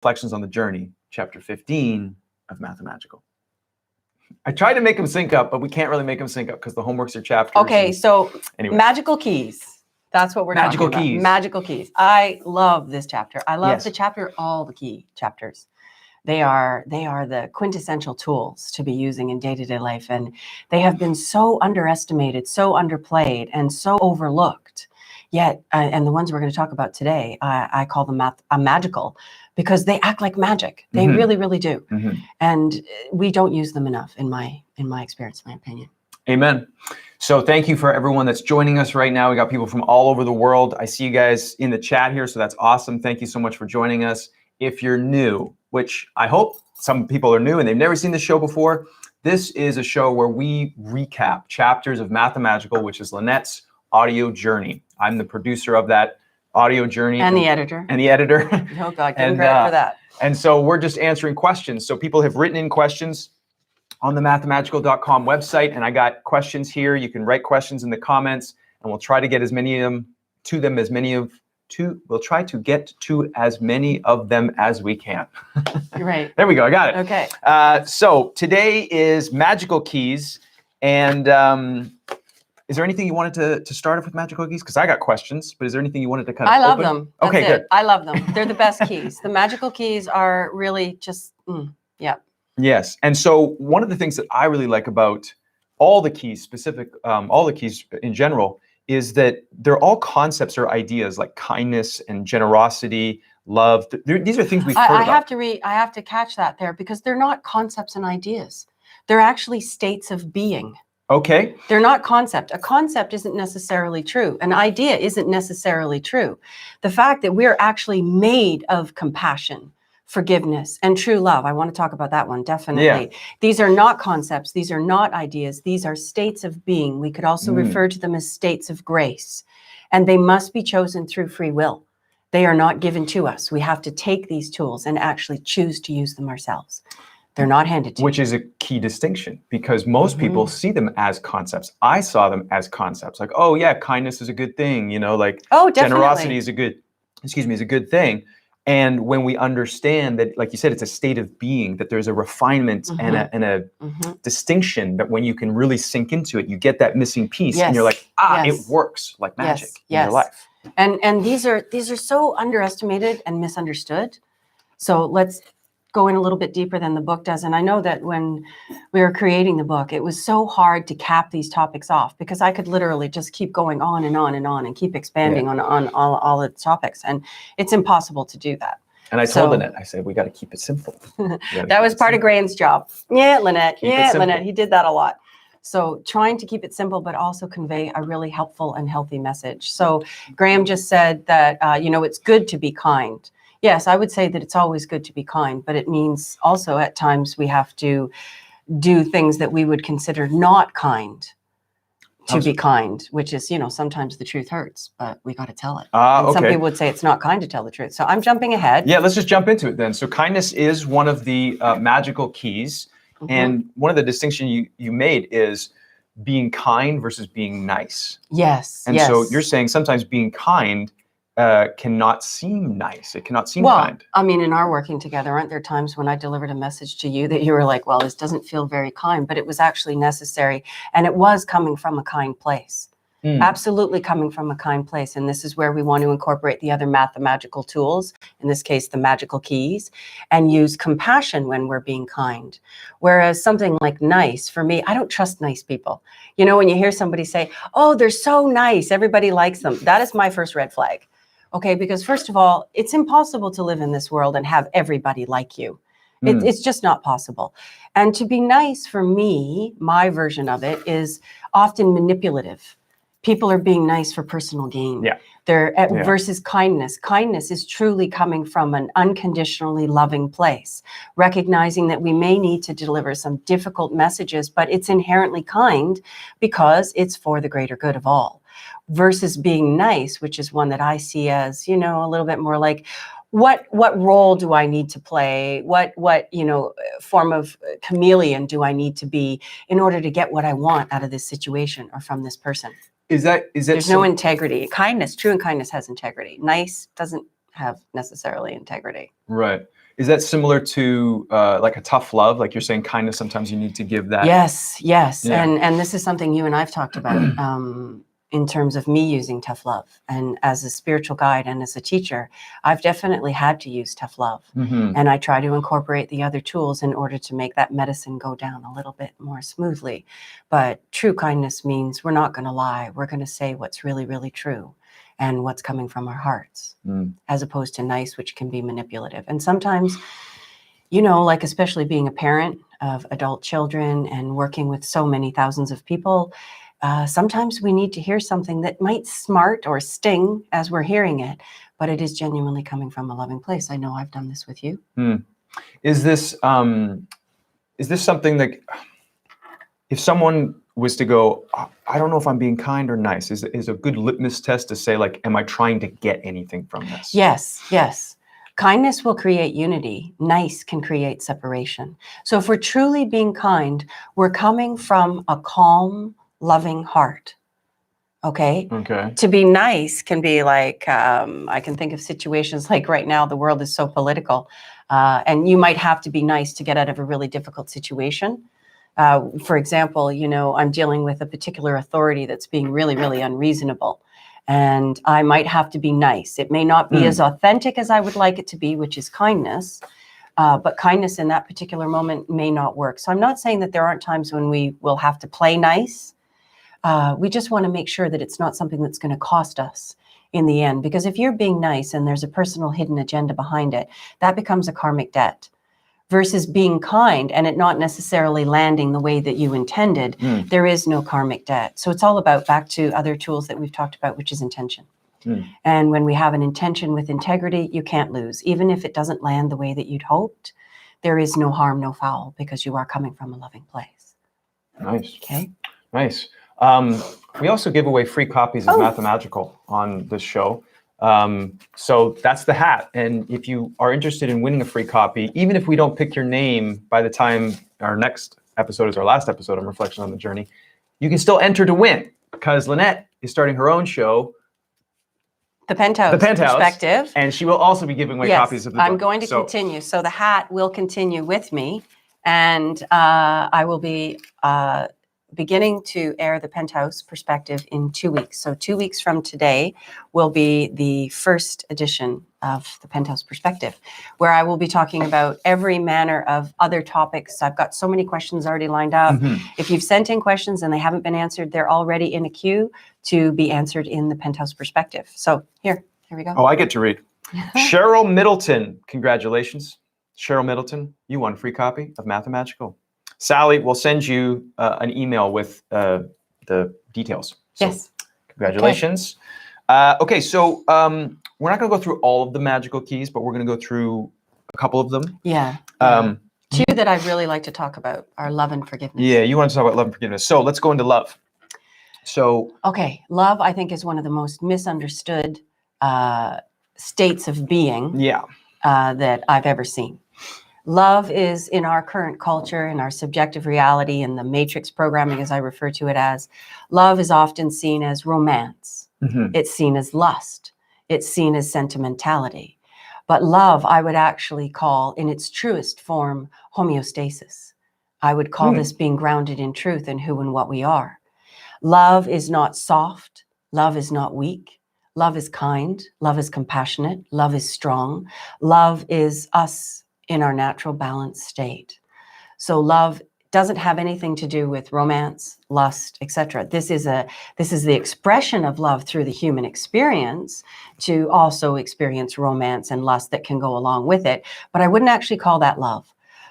Reflections on the Journey, chapter 15 of Mathamagical. I tried to make them sync up, but we can't really make them sync up because the homeworks are chapters. Okay, so anyway. magical keys. That's what we're talking about. Magical keys. I love this chapter. I love the chapter, all the key chapters. They are the quintessential tools to be using in day-to-day life. And they have been so underestimated, so underplayed, and so overlooked. Yet, and the ones we're going to talk about today, I call them magical because they act like magic. They really, really do. And we don't use them enough, in my experience, my opinion. Amen. So thank you for everyone that's joining us right now. We got people from all over the world. I see you guys in the chat here, so that's awesome. Thank you so much for joining us. If you're new, which I hope some people are new and they've never seen this show before, this is a show where we recap chapters of Mathamagical, which is Lynette's audio journey. I'm the producer of that audio journey. And the editor. And the editor. Oh God, give him credit for that. And so we're just answering questions. So people have written in questions on the mathamagical.com website, and I got questions here. You can write questions in the comments, and we'll try to get as many of them to them we'll try to get to as many of them as we can. Right. There we go. I got it. Okay. So today is magical keys, and is there anything you wanted to start off with magical keys? Because I got questions, but is there anything you wanted to kind of I love open? them. That's okay, good. I love them. They're the best keys. The magical keys are really just, yeah. Yes. And so one of the things that I really like about all the keys, all the keys in general, is that they're all concepts or ideas like kindness and generosity, love. These are things we've heard about. I have to catch that there because they're not concepts and ideas. They're actually states of being. Okay. They're not concept. A concept isn't necessarily true. An idea isn't necessarily true. The fact that we're actually made of compassion, forgiveness, and true love. I want to talk about that one, definitely. Yeah. These are not concepts. These are not ideas. These are states of being. We could also refer to them as states of grace. And they must be chosen through free will. They are not given to us. We have to take these tools and actually choose to use them ourselves. They're not handed to Which is a key distinction because most people see them as concepts. I saw them as concepts. Like, oh yeah, kindness is a good thing. Like generosity is a good thing. And when we understand that, like you said, it's a state of being, that there's a refinement and a distinction that when you can really sink into it, you get that missing piece and you're like, it works like magic in your life. And these are so underestimated and misunderstood. So let's go in a little bit deeper than the book does. And I know that when we were creating the book, it was so hard to cap these topics off because I could literally just keep going on and on and on and keep expanding on all the topics. And it's impossible to do that. And I told Lynette, I said, we got to keep it simple. That was part of Graham's job. Yeah, Lynette. Lynette. He did that a lot. So trying to keep it simple, but also convey a really helpful and healthy message. So Graham just said that, it's good to be kind. Yes, I would say that it's always good to be kind, but it means also at times we have to do things that we would consider not kind to be kind, which is, sometimes the truth hurts, but we got to tell it. Some people would say it's not kind to tell the truth. So I'm jumping ahead. Yeah, let's just jump into it then. So kindness is one of the magical keys. And one of the distinctions you made is being kind versus being nice. Yes. And so you're saying sometimes being kind cannot seem nice. It cannot seem kind. I mean, in our working together, aren't there times when I delivered a message to you that you were like, well, this doesn't feel very kind, but it was actually necessary. And it was coming from a kind place. Absolutely coming from a kind place. And this is where we want to incorporate the other mathemagical tools, in this case, the magical keys, and use compassion when we're being kind. Whereas something like nice, for me, I don't trust nice people. When you hear somebody say, oh, they're so nice, everybody likes them. That is my first red flag. Okay, because first of all, it's impossible to live in this world and have everybody like you. It's just not possible. And to be nice, for me, my version of it is often manipulative. People are being nice for personal gain. Versus kindness. Kindness is truly coming from an unconditionally loving place, recognizing that we may need to deliver some difficult messages, but it's inherently kind because it's for the greater good of all. Versus being nice, which is one that I see as, a little bit more like, what role do I need to play? What form of chameleon do I need to be in order to get what I want out of this situation or from this person? There's no integrity. True kindness has integrity. Nice doesn't have necessarily integrity. Right. Is that similar to like a tough love? Like you're saying kindness, sometimes you need to give that. Yes. Yeah. And this is something you and I've talked about in terms of me using tough love. And as a spiritual guide and as a teacher, I've definitely had to use tough love. And I try to incorporate the other tools in order to make that medicine go down a little bit more smoothly. But true kindness means we're not going to lie. We're going to say what's really, really true and what's coming from our hearts, as opposed to nice, which can be manipulative. And sometimes, you know, like especially being a parent of adult children and working with so many thousands of people, sometimes we need to hear something that might smart or sting as we're hearing it, but it is genuinely coming from a loving place. I know I've done this with you. Is this something that if someone was to go, I don't know if I'm being kind or nice, is a good litmus test to say, like, am I trying to get anything from this? Yes. Kindness will create unity. Nice can create separation. So if we're truly being kind, we're coming from a calm, loving heart. Okay. To be nice can be like, I can think of situations like right now, the world is so political, and you might have to be nice to get out of a really difficult situation. For example, you know, I'm dealing with a particular authority that's being really, really unreasonable. And I might have to be nice. It may not be as authentic as I would like it to be, which is kindness. But kindness in that particular moment may not work. So I'm not saying that there aren't times when we will have to play nice. We just want to make sure that it's not something that's going to cost us in the end. Because if you're being nice and there's a personal hidden agenda behind it, that becomes a karmic debt. Versus being kind and it not necessarily landing the way that you intended, there is no karmic debt. So it's all about, back to other tools that we've talked about, which is intention. And when we have an intention with integrity, you can't lose. Even if it doesn't land the way that you'd hoped, there is no harm, no foul, because you are coming from a loving place. Nice. Okay. Nice. We also give away free copies of Mathamagical on this show. So that's the hat. And if you are interested in winning a free copy, even if we don't pick your name by the time our next episode is our last episode on Reflection on the Journey, you can still enter to win, because Lynette is starting her own show, The Penthouse Perspective. And she will also be giving away copies of the book. I'm going to continue. So the hat will continue with me, and I will be beginning to air the Penthouse Perspective in 2 weeks. So 2 weeks from today will be the first edition of the Penthouse Perspective, where I will be talking about every manner of other topics. I've got so many questions already lined up. If you've sent in questions and they haven't been answered, they're already in a queue to be answered in the Penthouse Perspective. So here we go. Oh, I get to read. Cheryl Middleton, congratulations. Cheryl Middleton, you won a free copy of Mathamagical. Sally will send you an email with the details. So, yes. Congratulations. Okay, so we're not going to go through all of the magical keys, but we're going to go through a couple of them. Yeah. Two that I'd really like to talk about are love and forgiveness. Yeah, you want to talk about love and forgiveness. So let's go into love. So. Okay, love, I think, is one of the most misunderstood states of being that I've ever seen. Love is, in our current culture, in our subjective reality, in the matrix programming, as I refer to it as, love is often seen as romance. It's seen as lust. It's seen as sentimentality. But love, I would actually call, in its truest form, homeostasis. I would call this being grounded in truth and who and what we are. Love is not soft. Love is not weak. Love is kind. Love is compassionate. Love is strong. Love is us in our natural balanced state. So love doesn't have anything to do with romance, lust, etc. This is the expression of love through the human experience, to also experience romance and lust that can go along with it. But I wouldn't actually call that love.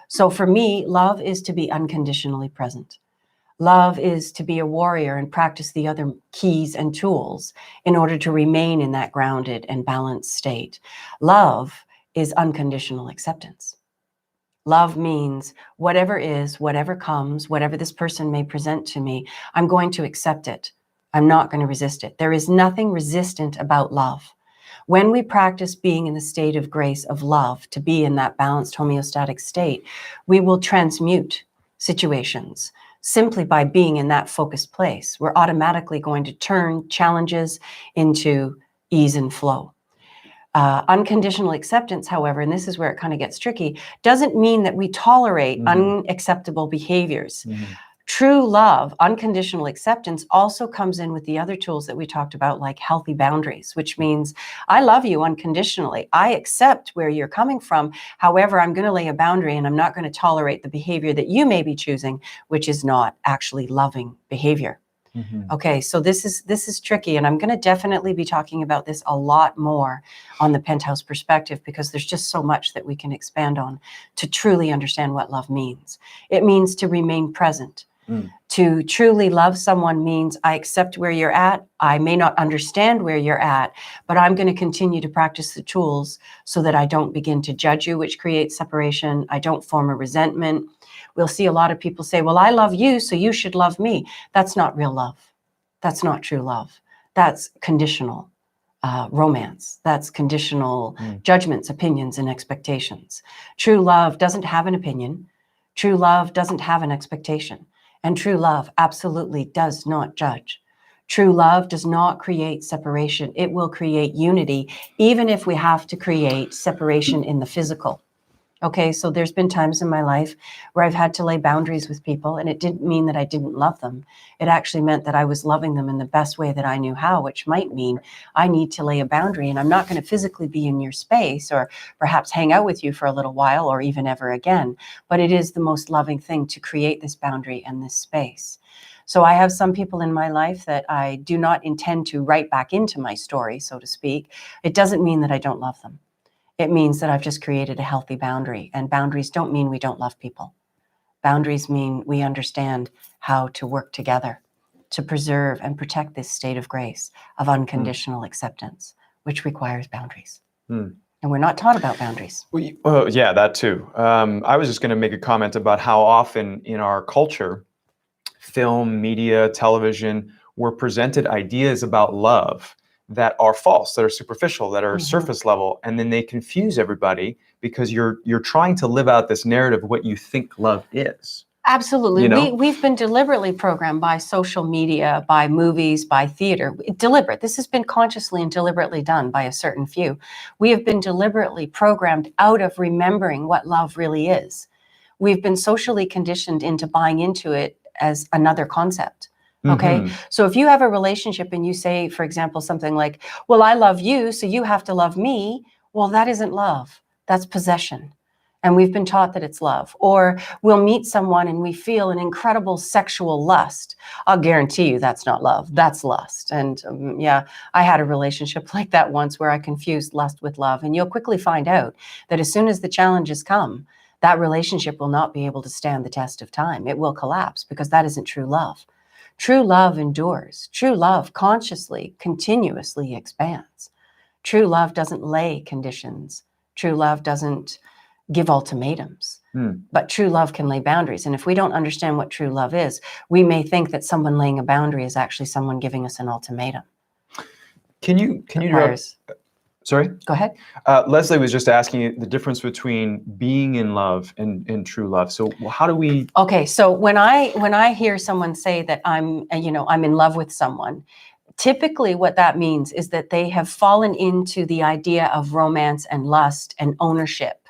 So for me, love is to be unconditionally present. Love is to be a warrior and practice the other keys and tools in order to remain in that grounded and balanced state. Love is unconditional acceptance. Love means whatever is, whatever comes, whatever this person may present to me, I'm going to accept it. I'm not going to resist it. There is nothing resistant about love. When we practice being in the state of grace of love, to be in that balanced homeostatic state, we will transmute situations simply by being in that focused place. We're automatically going to turn challenges into ease and flow. Unconditional acceptance, however, and this is where it kind of gets tricky, doesn't mean that we tolerate unacceptable behaviors. True love, unconditional acceptance, also comes in with the other tools that we talked about, like healthy boundaries, which means I love you unconditionally. I accept where you're coming from. However, I'm going to lay a boundary, and I'm not going to tolerate the behavior that you may be choosing, which is not actually loving behavior. Okay, so this is tricky, and I'm going to definitely be talking about this a lot more on the Penthouse Perspective, because there's just so much that we can expand on to truly understand what love means. It means to remain present. To truly love someone means I accept where you're at. I may not understand where you're at, but I'm going to continue to practice the tools so that I don't begin to judge you, which creates separation. I don't form a resentment. We'll see a lot of people say, well, I love you, so you should love me. That's not real love. That's not true love. That's conditional romance. That's conditional judgments, opinions, and expectations. True love doesn't have an opinion. True love doesn't have an expectation. And true love absolutely does not judge. True love does not create separation. It will create unity, even if we have to create separation in the physical. Okay, so there's been times in my life where I've had to lay boundaries with people, and it didn't mean that I didn't love them. It actually meant that I was loving them in the best way that I knew how, which might mean I need to lay a boundary, and I'm not going to physically be in your space or perhaps hang out with you for a little while or even ever again. But it is the most loving thing to create this boundary and this space. So I have some people in my life that I do not intend to write back into my story, so to speak. It doesn't mean that I don't love them. It means that I've just created a healthy boundary. And boundaries don't mean we don't love people. Boundaries mean we understand how to work together to preserve and protect this state of grace, of unconditional acceptance, which requires boundaries. And we're not taught about boundaries. Well, yeah, that too. I was just going to make a comment about how often in our culture, film, media, television, we're presented ideas about love that are false, that are superficial, that are surface level, and then they confuse everybody because you're trying to live out this narrative of what you think love is. Absolutely. You know? We've been deliberately programmed by social media, by movies, by theater. Deliberate. This has been consciously and deliberately done by a certain few. We have been deliberately programmed out of remembering what love really is. We've been socially conditioned into buying into it as another concept. Okay. So if you have a relationship and you say, for example, something like, well, I love you, so you have to love me. Well, that isn't love. That's possession. And we've been taught that it's love. Or we'll meet someone and we feel an incredible sexual lust. I'll guarantee you that's not love. That's lust. And yeah, I had a relationship like that once where I confused lust with love. And you'll quickly find out that as soon as the challenges come, that relationship will not be able to stand the test of time. It will collapse because that isn't true love. True love endures. True love consciously, continuously expands. True love doesn't lay conditions. True love doesn't give ultimatums. But true love can lay boundaries. And if we don't understand what true love is, we may think that someone laying a boundary is actually someone giving us an ultimatum. Can you Sorry? Go ahead. Leslie was just asking you the difference between being in love and true love. So how do we? Okay, so when I hear someone say that I'm in love with someone, typically what that means is that they have fallen into the idea of romance and lust and ownership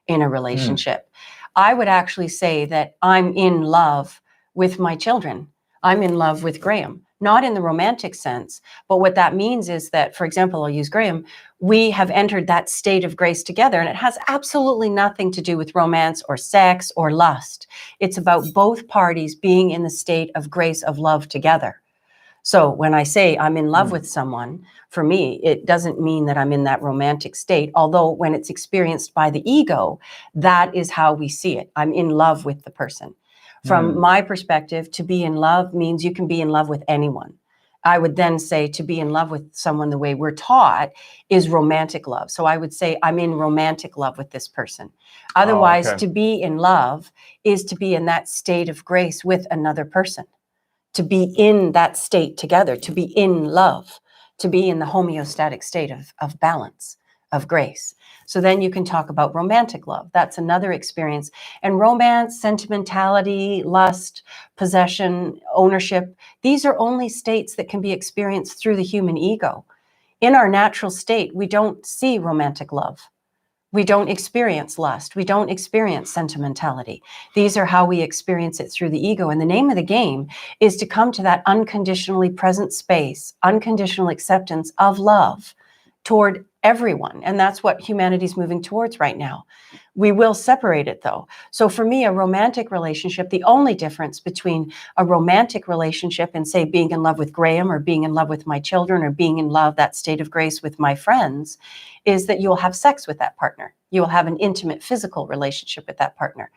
in a relationship. I would actually say that I'm in love with my children. I'm in love with Graham. Not in the romantic sense, but what that means is that, for example, I'll use Graham, we have entered that state of grace together, and it has absolutely nothing to do with romance or sex or lust. It's about both parties being in the state of grace, of love together. So when I say I'm in love with someone, for me, it doesn't mean that I'm in that romantic state, although when it's experienced by the ego, that is how we see it. I'm in love with the person. From my perspective, to be in love means you can be in love with anyone. I would then say to be in love with someone the way we're taught is romantic love. So I would say I'm in romantic love with this person. Otherwise, to be in love is to be in that state of grace with another person, to be in that state together, to be in love, to be in the homeostatic state of balance, of grace. So then you can talk about romantic love. That's another experience. And romance, sentimentality, lust, possession, ownership, these are only states that can be experienced through the human ego. In our natural state, we don't see romantic love. We don't experience lust. We don't experience sentimentality. These are how we experience it through the ego. And the name of the game is to come to that unconditionally present space, unconditional acceptance of love toward everyone. And that's what humanity's moving towards right now. We will separate it though. So for me, a romantic relationship, the only difference between a romantic relationship and say being in love with Graham or being in love with my children or being in love, that state of grace with my friends, is that you'll have sex with that partner. You will have an intimate physical relationship with that partner.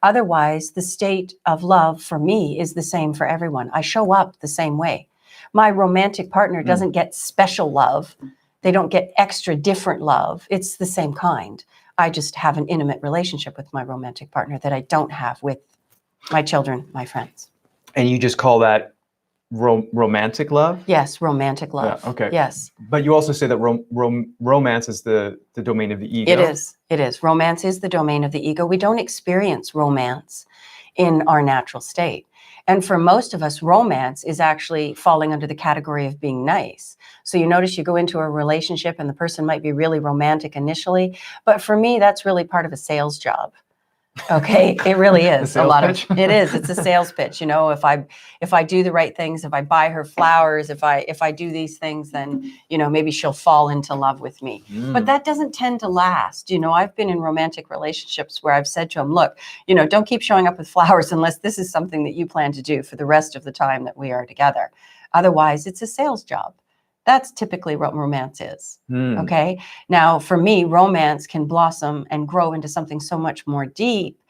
Otherwise, the state of love for me is the same for everyone. I show up the same way. My romantic partner doesn't get special love. They don't get extra different love. It's the same kind. I just have an intimate relationship with my romantic partner that I don't have with my children, my friends. And you just call that romantic love? Yes, romantic love. Yeah, okay. Yes. But you also say that romance is the domain of the ego? It is. It is. Romance is the domain of the ego. We don't experience romance in our natural state. And for most of us, romance is actually falling under the category of being nice. So you notice you go into a relationship and the person might be really romantic initially, but for me, that's really part of a sales job. Okay, it really is a lot pitch? Of it is. It's a sales pitch. You know, if I do the right things, if I buy her flowers, if I do these things, then maybe she'll fall into love with me. But that doesn't tend to last. I've been in romantic relationships where I've said to them, look, don't keep showing up with flowers unless this is something that you plan to do for the rest of the time that we are together. Otherwise, it's a sales job. That's typically what romance is. Okay. Now, for me, romance can blossom and grow into something so much more deep,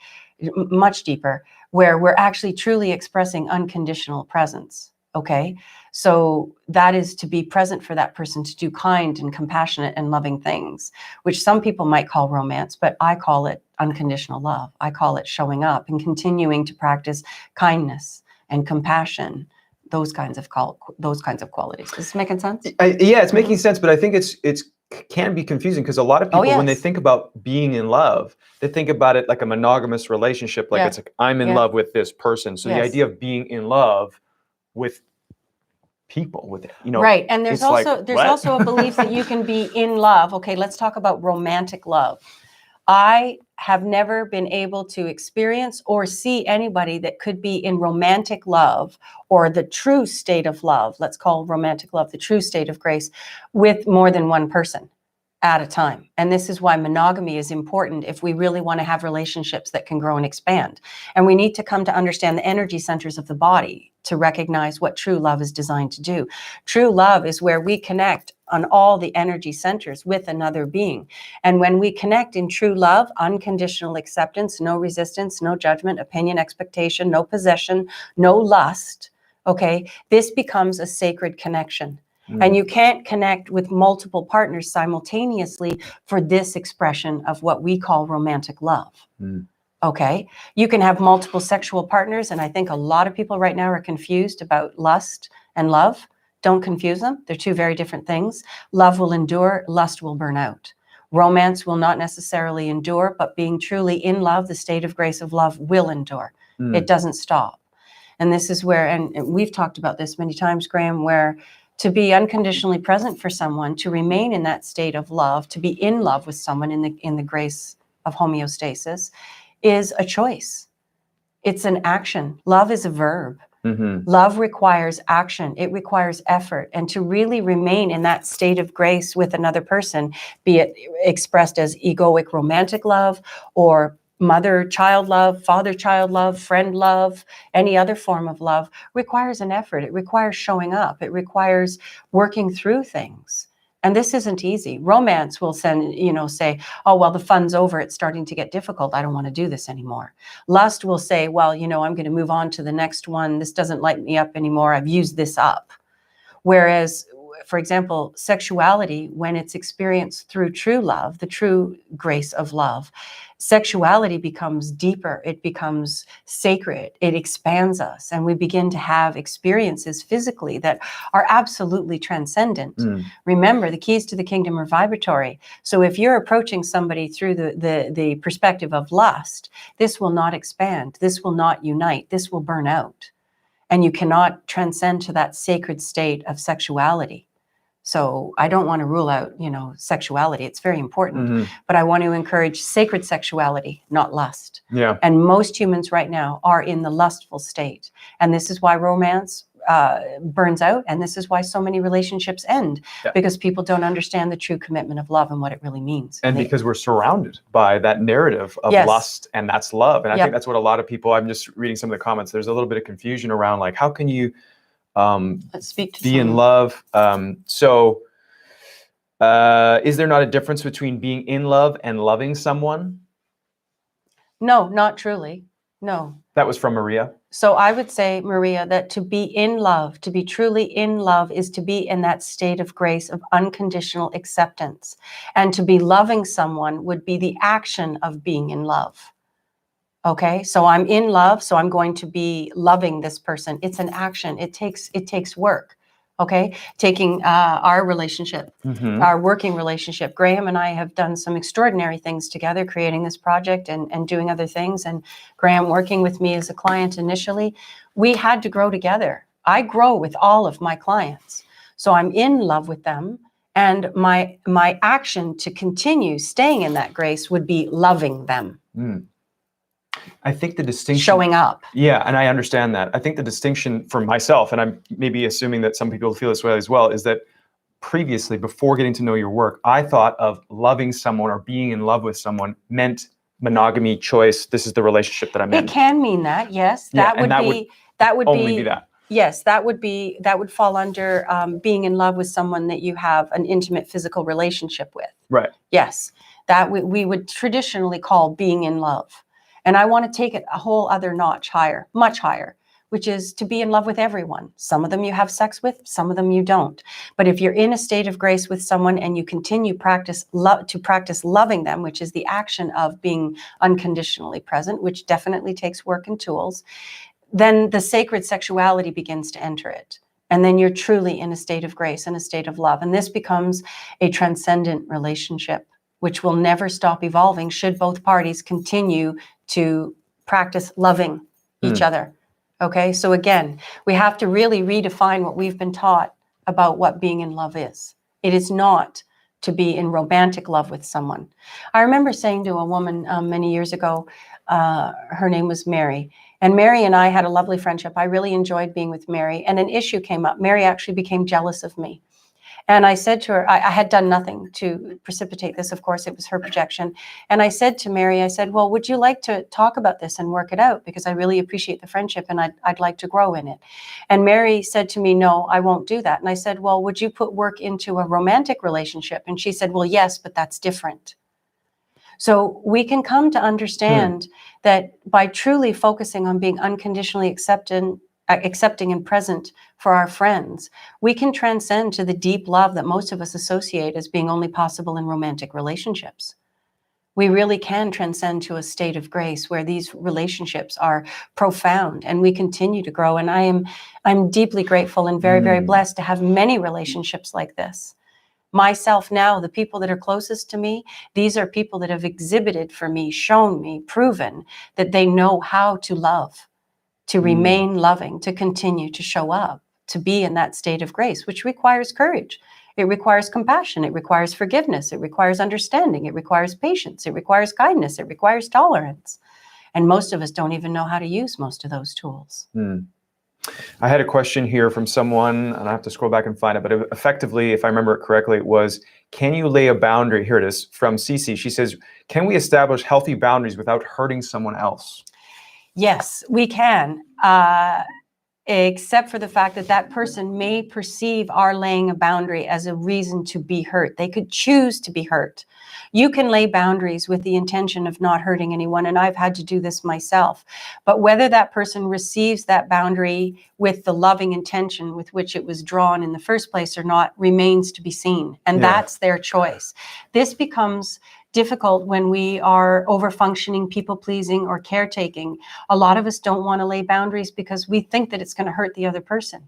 much deeper, where we're actually truly expressing unconditional presence. Okay. So that is to be present for that person, to do kind and compassionate and loving things, which some people might call romance, but I call it unconditional love. I call it showing up and continuing to practice kindness and compassion. Those kinds of qualities. Is this making sense? Yeah, it's making sense, but I think it's can be confusing because a lot of people, when they think about being in love, they think about it like a monogamous relationship, like it's like I'm in love with this person. So the idea of being in love with people, with right, and there's also a belief that you can be in love. Okay, let's talk about romantic love. I have never been able to experience or see anybody that could be in romantic love or the true state of love, let's call romantic love the true state of grace, with more than one person at a time. And this is why monogamy is important if we really want to have relationships that can grow and expand. And we need to come to understand the energy centers of the body to recognize what true love is designed to do. True love is where we connect on all the energy centers with another being. And when we connect in true love, unconditional acceptance, no resistance, no judgment, opinion, expectation, no possession, no lust, okay, this becomes a sacred connection. And you can't connect with multiple partners simultaneously for this expression of what we call romantic love. Okay, you can have multiple sexual partners, and I think a lot of people right now are confused about lust and love. Don't confuse them. They're two very different things. Love will endure, lust will burn out. Romance will not necessarily endure, but being truly in love, the state of grace of love will endure. It doesn't stop. And this is where, and we've talked about this many times, Graham, where to be unconditionally present for someone, to remain in that state of love, to be in love with someone in the grace of homeostasis is a choice. It's an action. Love is a verb. Love requires action. It requires effort. And to really remain in that state of grace with another person, be it expressed as egoic romantic love or mother-child love, father-child love, friend love, any other form of love, requires an effort. It requires showing up. It requires working through things. And this isn't easy. Romance will say, oh, well, the fun's over. It's starting to get difficult. I don't want to do this anymore. Lust will say, well, I'm going to move on to the next one. This doesn't light me up anymore. I've used this up. Whereas, for example, sexuality, when it's experienced through true love, the true grace of love, sexuality becomes deeper. It becomes sacred. It expands us. And we begin to have experiences physically that are absolutely transcendent. Remember, the keys to the kingdom are vibratory. So if you're approaching somebody through the perspective of lust, this will not expand. This will not unite. This will burn out. And you cannot transcend to that sacred state of sexuality. So I don't want to rule out, sexuality. It's very important, but I want to encourage sacred sexuality, not lust. Yeah. And most humans right now are in the lustful state. And this is why romance burns out. And this is why so many relationships end, because people don't understand the true commitment of love and what it really means. And because we're surrounded by that narrative of lust, and that's love. And I think that's what a lot of people, I'm just reading some of the comments, there's a little bit of confusion around, like, how can you Let's speak to be in love? So is there not a difference between being in love and loving someone? No, not truly. No. That was from Maria. So I would say, Maria, that to be in love, to be truly in love, is to be in that state of grace, of unconditional acceptance. And to be loving someone would be the action of being in love. Okay, so I'm in love, so I'm going to be loving this person. It's an action. It takes work. Okay, taking our relationship, our working relationship. Graham and I have done some extraordinary things together, creating this project and doing other things. And Graham working with me as a client initially, we had to grow together. I grow with all of my clients. So I'm in love with them. And my action to continue staying in that grace would be loving them. I think the distinction... Showing up. Yeah, and I understand that. I think the distinction for myself, and I'm maybe assuming that some people feel this way as well, is that previously, before getting to know your work, I thought of loving someone or being in love with someone meant monogamy, choice. This is the relationship that I'm in. It can mean that, yes. That would be that. Yes, that would fall under being in love with someone that you have an intimate physical relationship with. Right. Yes, that we would traditionally call being in love. And I want to take it a whole other notch higher, much higher, which is to be in love with everyone. Some of them you have sex with, some of them you don't. But if you're in a state of grace with someone and you continue to practice loving them, which is the action of being unconditionally present, which definitely takes work and tools, then the sacred sexuality begins to enter it. And then you're truly in a state of grace and a state of love. And this becomes a transcendent relationship, which will never stop evolving should both parties continue to practice loving each other. Okay, so again, we have to really redefine what we've been taught about what being in love is. It is not to be in romantic love with someone. I remember saying to a woman many years ago, her name was Mary, and Mary and I had a lovely friendship. I really enjoyed being with Mary, and an issue came up. Mary actually became jealous of me. And I said to her, I had done nothing to precipitate this. Of course, it was her projection. And I said to Mary, I said, well, would you like to talk about this and work it out? Because I really appreciate the friendship and I'd like to grow in it. And Mary said to me, no, I won't do that. And I said, well, would you put work into a romantic relationship? And she said, well, yes, but that's different. So we can come to understand that by truly focusing on being unconditionally accepting and present for our friends, we can transcend to the deep love that most of us associate as being only possible in romantic relationships. We really can transcend to a state of grace where these relationships are profound and we continue to grow. And I'm deeply grateful and very, very blessed to have many relationships like this. Myself now, the people that are closest to me, these are people that have exhibited for me, shown me, proven that they know how to love, to remain loving, to continue to show up, to be in that state of grace, which requires courage. It requires compassion. It requires forgiveness. It requires understanding. It requires patience. It requires kindness. It requires tolerance. And most of us don't even know how to use most of those tools. I had a question here from someone, and I have to scroll back and find it, but effectively, if I remember it correctly, it was, can you lay a boundary? Here it is, from Cece. She says, can we establish healthy boundaries without hurting someone else? Yes, we can, except for the fact that that person may perceive our laying a boundary as a reason to be hurt. They could choose to be hurt. You can lay boundaries with the intention of not hurting anyone, and I've had to do this myself. But whether that person receives that boundary with the loving intention with which it was drawn in the first place or not remains to be seen, and that's their choice. This becomes difficult when we are over-functioning, people-pleasing, or caretaking. A lot of us don't want to lay boundaries because we think that it's going to hurt the other person.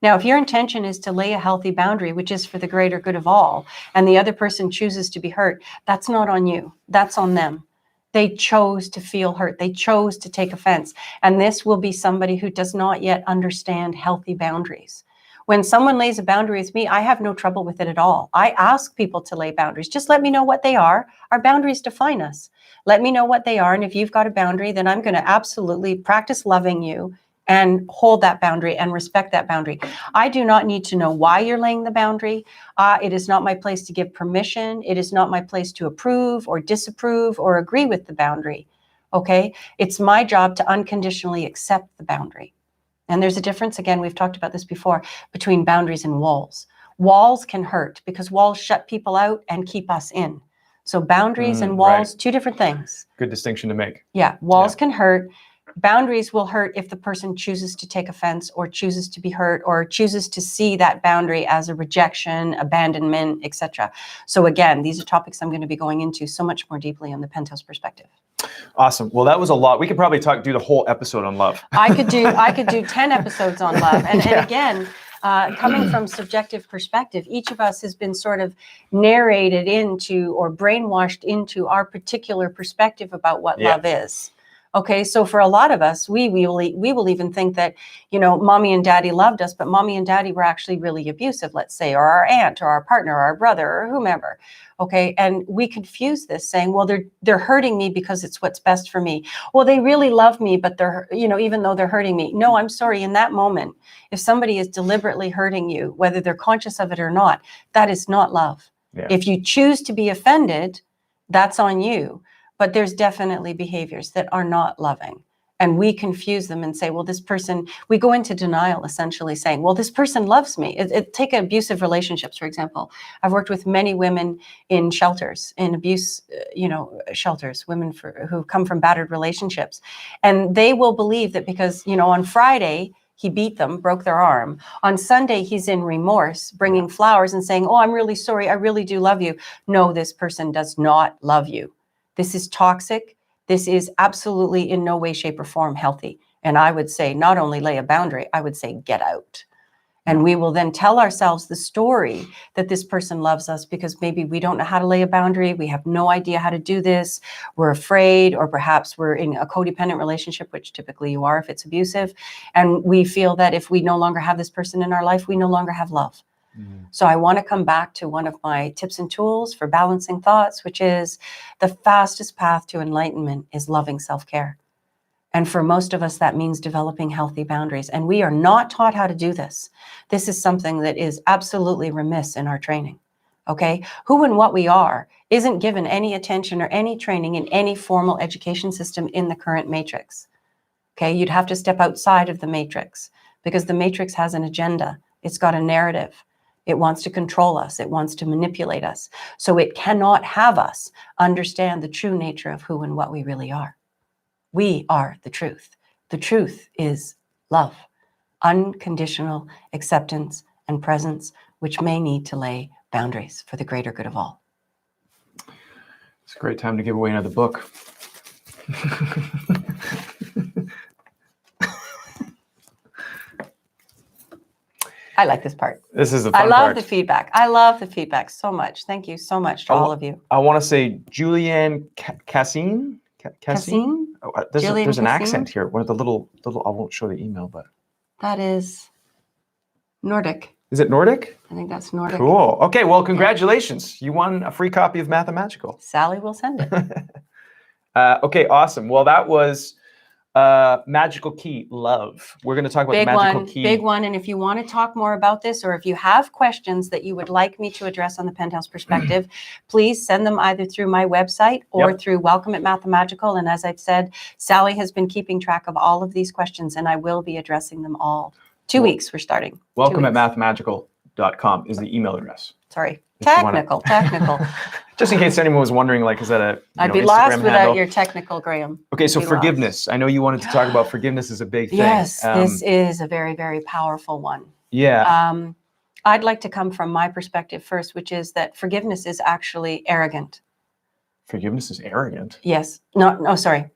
Now, if your intention is to lay a healthy boundary, which is for the greater good of all, and the other person chooses to be hurt, that's not on you. That's on them. They chose to feel hurt. They chose to take offense. And this will be somebody who does not yet understand healthy boundaries. When someone lays a boundary with me, I have no trouble with it at all. I ask people to lay boundaries. Just let me know what they are. Our boundaries define us. Let me know what they are. And if you've got a boundary, then I'm going to absolutely practice loving you and hold that boundary and respect that boundary. I do not need to know why you're laying the boundary. It is not my place to give permission. It is not my place to approve or disapprove or agree with the boundary. Okay? It's my job to unconditionally accept the boundary. And there's a difference, again, we've talked about this before, between boundaries and walls. Walls can hurt because walls shut people out and keep us in. So boundaries and walls, two different things. Good distinction to make. Yeah, walls can hurt. Boundaries will hurt if the person chooses to take offense or chooses to be hurt or chooses to see that boundary as a rejection, abandonment, etc. So again, these are topics I'm going to be going into so much more deeply on the penthouse perspective. Awesome. Well, that was a lot. We could probably do the whole episode on love. I could do 10 episodes on love. And again, coming from subjective perspective, each of us has been sort of narrated into or brainwashed into our particular perspective about what love is. Okay, so for a lot of us, we will even think that, mommy and daddy loved us, but mommy and daddy were actually really abusive, let's say, or our aunt or our partner or our brother or whomever. Okay, and we confuse this saying, well, they're hurting me because it's what's best for me. Well, they really love me, but they're, even though they're hurting me. No, I'm sorry, in that moment, if somebody is deliberately hurting you, whether they're conscious of it or not, that is not love. Yeah. If you choose to be offended, that's on you. But there's definitely behaviors that are not loving. And we confuse them and say, well, this person, we go into denial, essentially saying, well, this person loves me. Take abusive relationships, for example. I've worked with many women in shelters, in abuse, shelters, women who come from battered relationships. And they will believe that because, on Friday, he beat them, broke their arm. On Sunday, he's in remorse, bringing flowers and saying, oh, I'm really sorry. I really do love you. No, this person does not love you. This is toxic. This is absolutely in no way, shape, or form healthy. And I would say not only lay a boundary, I would say get out. And we will then tell ourselves the story that this person loves us because maybe we don't know how to lay a boundary. We have no idea how to do this. We're afraid, or perhaps we're in a codependent relationship, which typically you are if it's abusive. And we feel that if we no longer have this person in our life, we no longer have love. So I want to come back to one of my tips and tools for balancing thoughts, which is the fastest path to enlightenment is loving self-care. And for most of us, that means developing healthy boundaries. And we are not taught how to do this. This is something that is absolutely remiss in our training. Okay? Who and what we are isn't given any attention or any training in any formal education system in the current matrix. Okay? You'd have to step outside of the matrix because the matrix has an agenda. It's got a narrative. It wants to control us. It wants to manipulate us. So it cannot have us understand the true nature of who and what we really are. We are the truth. The truth is love, unconditional acceptance and presence, which may need to lay boundaries for the greater good of all. It's a great time to give away another book. I like this part. This is the fun part. I love the feedback. I love the feedback so much. Thank you so much to all of you. I want to say Julianne Cassine. Cassine? Oh, there's an accent here. One of the little, I won't show the email, but. That is Nordic. Is it Nordic? I think that's Nordic. Cool. Okay, well, congratulations. You won a free copy of Mathamagical. Sally will send it. Okay, awesome. Well, that was magical key, love. We're going to talk about the magical key. Big one. And if you want to talk more about this, or if you have questions that you would like me to address on the Penthouse Perspective, please send them either through my website or through Welcome at Mathamagical. And as I've said, Sally has been keeping track of all of these questions, and I will be addressing them all. 2 weeks we're starting. Welcome at mathamagical.com is the email address. Sorry. Technical. Just in case anyone was wondering, like, is that a I'd be lost without your technical, Graham. Okay, so forgiveness. I know you wanted to talk about forgiveness is a big thing. Yes, this is a very, very powerful one. Yeah. I'd like to come from my perspective first, which is that forgiveness is actually arrogant. Forgiveness is arrogant? Yes. No, sorry.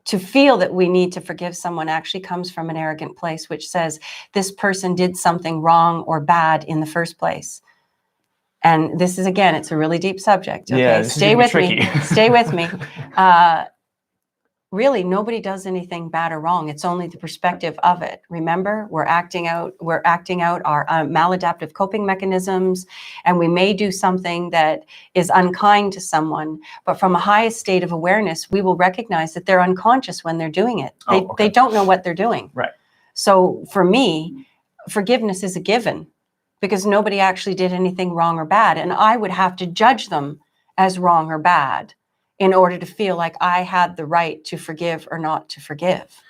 To feel that we need to forgive someone actually comes from an arrogant place, which says this person did something wrong or bad in the first place. And this is, again, it's a really deep subject. Okay, yeah, stay with me. Stay with me. really nobody does anything bad or wrong. It's only the perspective of it. Remember, we're acting out our maladaptive coping mechanisms, and we may do something that is unkind to someone, but from a highest state of awareness, we will recognize that they're unconscious when they're doing it. They don't know what they're doing. Right. So for me, forgiveness is a given, because nobody actually did anything wrong or bad, and I would have to judge them as wrong or bad in order to feel like I had the right to forgive or not to forgive.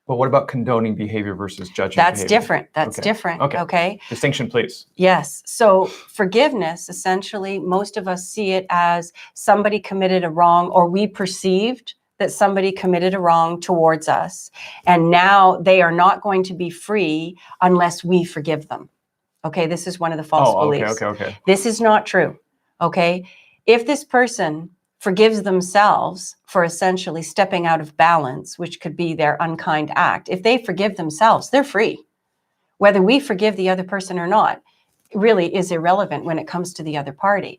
But what about condoning behavior versus judging That's behavior? different. That's different. Okay. Distinction, please. Yes. So forgiveness, essentially, most of us see it as somebody committed a wrong, or we perceived that somebody committed a wrong towards us, and now they are not going to be free unless we forgive them. Okay, this is one of the false beliefs. Okay. This is not true. Okay, if this person forgives themselves for essentially stepping out of balance, which could be their unkind act, if they forgive themselves, they're free. Whether we forgive the other person or not really is irrelevant when it comes to the other party.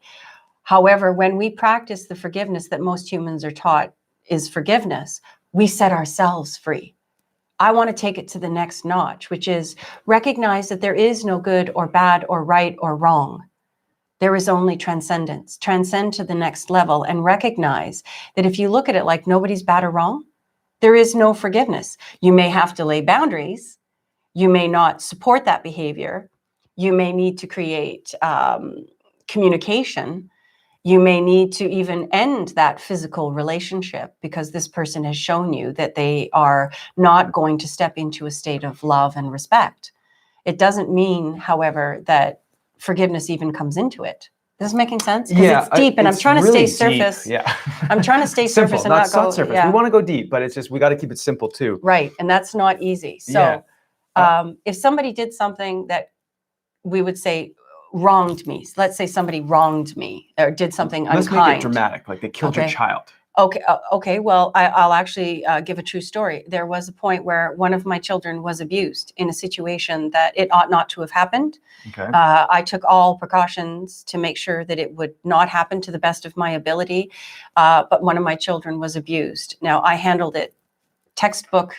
However, when we practice the forgiveness that most humans are taught is forgiveness, we set ourselves free. I want to take it to the next notch, which is recognize that there is no good or bad or right or wrong. There is only transcendence. Transcend to the next level and recognize that if you look at it like nobody's bad or wrong, there is no forgiveness. You may have to lay boundaries. You may not support that behavior. You may need to create communication. You may need to even end that physical relationship because this person has shown you that they are not going to step into a state of love and respect. It doesn't mean, however, that forgiveness even comes into it. This is making sense? Because it's deep, and I'm trying to stay surface. Yeah. I'm trying to stay simple, surface and not go surface. Yeah. We want to go deep, but it's just we got to keep it simple too. Right, and that's not easy. So if somebody did something that we would say wronged me, let's say somebody wronged me or did something unkind. Let's make it dramatic, like they killed your child. Okay. Well, I'll actually give a true story. There was a point where one of my children was abused in a situation that it ought not to have happened. Okay. I took all precautions to make sure that it would not happen to the best of my ability. But one of my children was abused. Now, I handled it textbook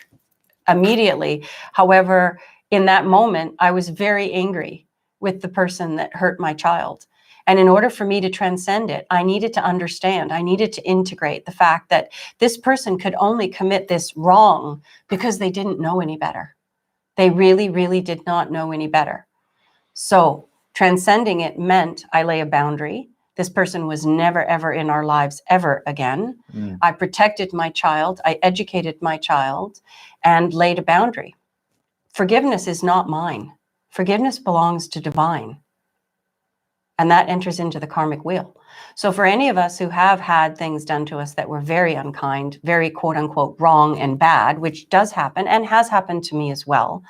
immediately. However, in that moment, I was very angry with the person that hurt my child. And in order for me to transcend it, I needed to understand, I needed to integrate the fact that this person could only commit this wrong because they didn't know any better. They really, really did not know any better. So transcending it meant I lay a boundary. This person was never, ever in our lives ever again. I protected my child. I educated my child and laid a boundary. Forgiveness is not mine. Forgiveness belongs to divine. And that enters into the karmic wheel. So for any of us who have had things done to us that were very unkind, very quote unquote wrong and bad, which does happen and has happened to me as well,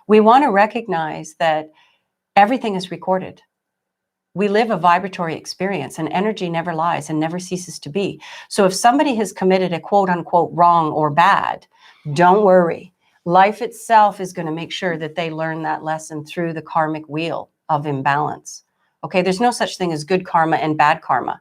we want to recognize that everything is recorded. We live a vibratory experience, and energy never lies and never ceases to be. So if somebody has committed a quote unquote wrong or bad, don't worry. Life itself is going to make sure that they learn that lesson through the karmic wheel of imbalance. Okay, there's no such thing as good karma and bad karma.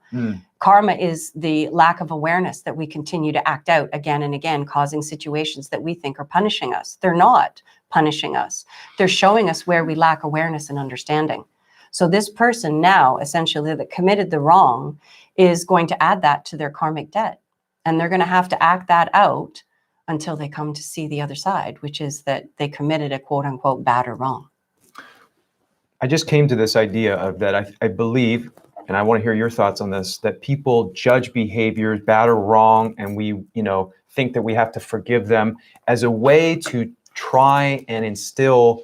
Karma is the lack of awareness that we continue to act out again and again, causing situations that we think are punishing us. They're not punishing us. They're showing us where we lack awareness and understanding. So this person now, essentially, that committed the wrong is going to add that to their karmic debt. And they're going to have to act that out until they come to see the other side, which is that they committed a quote unquote bad or wrong. I just came to this idea of that I believe, and I want to hear your thoughts on this, that people judge behaviors bad or wrong, and we, think that we have to forgive them as a way to try and instill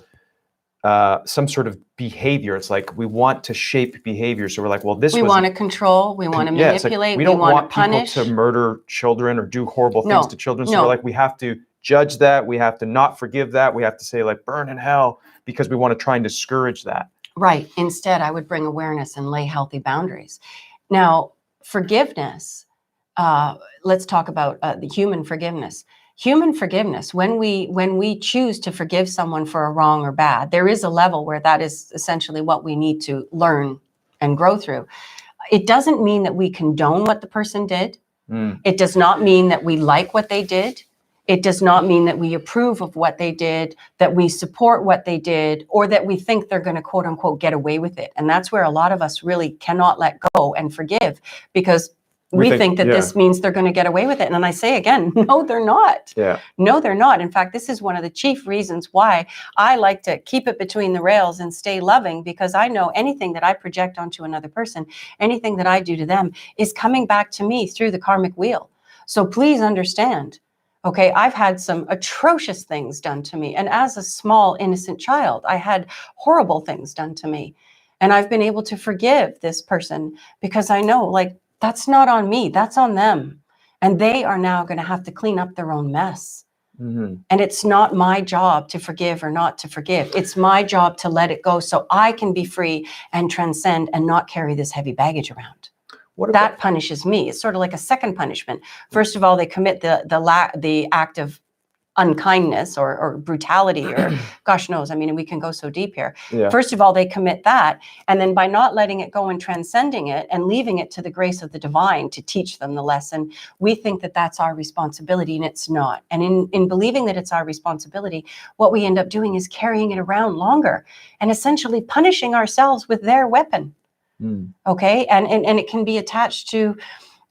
some sort of behavior. It's like we want to shape behavior. So we're like, well, we want to control, we want to manipulate, we don't want to punish. People to murder children or do horrible things to children. So we're like, we have to judge that. We have to not forgive that. We have to say like, burn in hell, because we want to try and discourage that. Right. Instead, I would bring awareness and lay healthy boundaries. Now, forgiveness, let's talk about the human forgiveness. Human forgiveness, when we choose to forgive someone for a wrong or bad, there is a level where that is essentially what we need to learn and grow through. It doesn't mean that we condone what the person did. It does not mean that we like what they did. It does not mean that we approve of what they did, that we support what they did, or that we think they're going to quote unquote get away with it. And that's where a lot of us really cannot let go and forgive, because we think that this means they're going to get away with it. And I say again, no, they're not. Yeah. No, they're not. In fact, this is one of the chief reasons why I like to keep it between the rails and stay loving, because I know anything that I project onto another person, anything that I do to them is coming back to me through the karmic wheel. So please understand. Okay, I've had some atrocious things done to me. And as a small, innocent child, I had horrible things done to me. And I've been able to forgive this person because I know, like, that's not on me, that's on them. And they are now going to have to clean up their own mess. And it's not my job to forgive or not to forgive. It's my job to let it go so I can be free and transcend and not carry this heavy baggage around. That punishes me. It's sort of like a second punishment. First of all, they commit the act of unkindness or brutality, or gosh knows, I mean, we can go so deep here. Yeah. First of all, they commit that. And then by not letting it go and transcending it and leaving it to the grace of the divine to teach them the lesson, we think that that's our responsibility, and it's not. And in believing that it's our responsibility, what we end up doing is carrying it around longer and essentially punishing ourselves with their weapon. Okay. And it can be attached to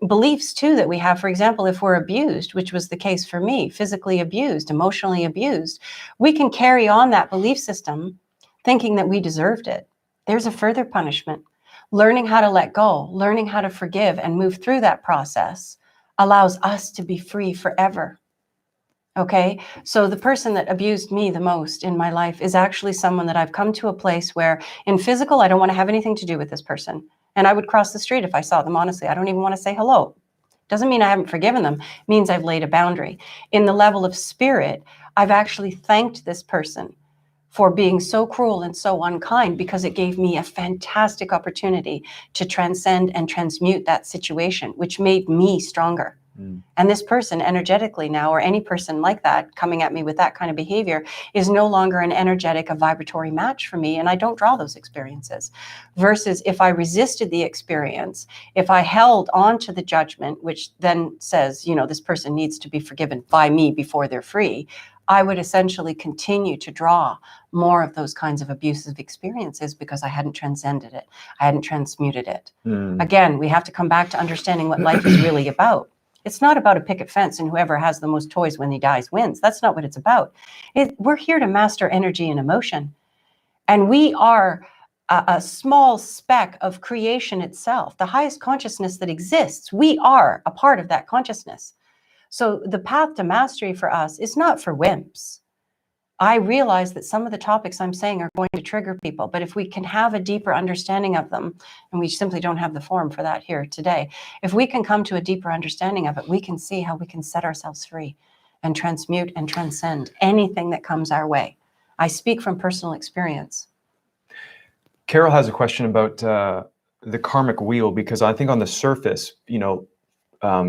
beliefs too that we have. For example, if we're abused, which was the case for me, physically abused, emotionally abused, we can carry on that belief system thinking that we deserved it. There's a further punishment. Learning how to let go, learning how to forgive and move through that process allows us to be free forever. Okay, so the person that abused me the most in my life is actually someone that I've come to a place where in physical, I don't want to have anything to do with this person. And I would cross the street if I saw them, honestly. I don't even want to say hello. Doesn't mean I haven't forgiven them. It means I've laid a boundary. In the level of spirit, I've actually thanked this person for being so cruel and so unkind, because it gave me a fantastic opportunity to transcend and transmute that situation, which made me stronger. And this person energetically now, or any person like that coming at me with that kind of behavior, is no longer an energetic, a vibratory match for me. And I don't draw those experiences. Versus if I resisted the experience, if I held on to the judgment, which then says, you know, this person needs to be forgiven by me before they're free, I would essentially continue to draw more of those kinds of abusive experiences because I hadn't transcended it. I hadn't transmuted it. Again, we have to come back to understanding what life is really about. It's not about a picket fence and whoever has the most toys when he dies wins. That's not what it's about. We're here to master energy and emotion. And we are a small speck of creation itself, the highest consciousness that exists. We are a part of that consciousness. So the path to mastery for us is not for wimps. I realize that some of the topics I'm saying are going to trigger people, but if we can have a deeper understanding of them, and we simply don't have the forum for that here today, if we can come to a deeper understanding of it, we can see how we can set ourselves free and transmute and transcend anything that comes our way. I speak from personal experience. Carol has a question about the karmic wheel, because I think on the surface, you know,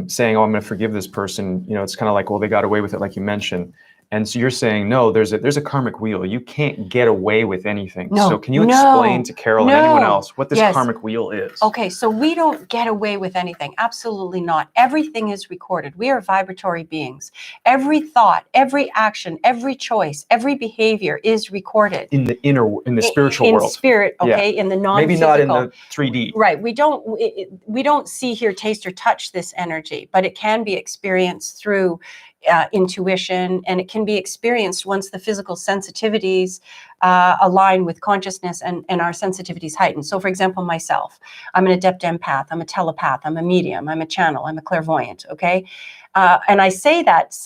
saying, oh, I'm going to forgive this person, you know, it's kind of like, well, they got away with it, like you mentioned. And so you're saying, no, there's a karmic wheel. You can't get away with anything. No, so can you explain to Carol and anyone else what this karmic wheel is? Okay, so we don't get away with anything. Absolutely not. Everything is recorded. We are vibratory beings. Every thought, every action, every choice, every behavior is recorded. In the spiritual world. In spirit, okay, in the non-physical. Maybe not in the 3D. Right. We don't see, hear, taste, or touch this energy, but it can be experienced through intuition, and it can be experienced once the physical sensitivities align with consciousness and our sensitivities heighten. So for example, myself, I'm an adept empath, I'm a telepath, I'm a medium, I'm a channel, I'm a clairvoyant, okay? And I say that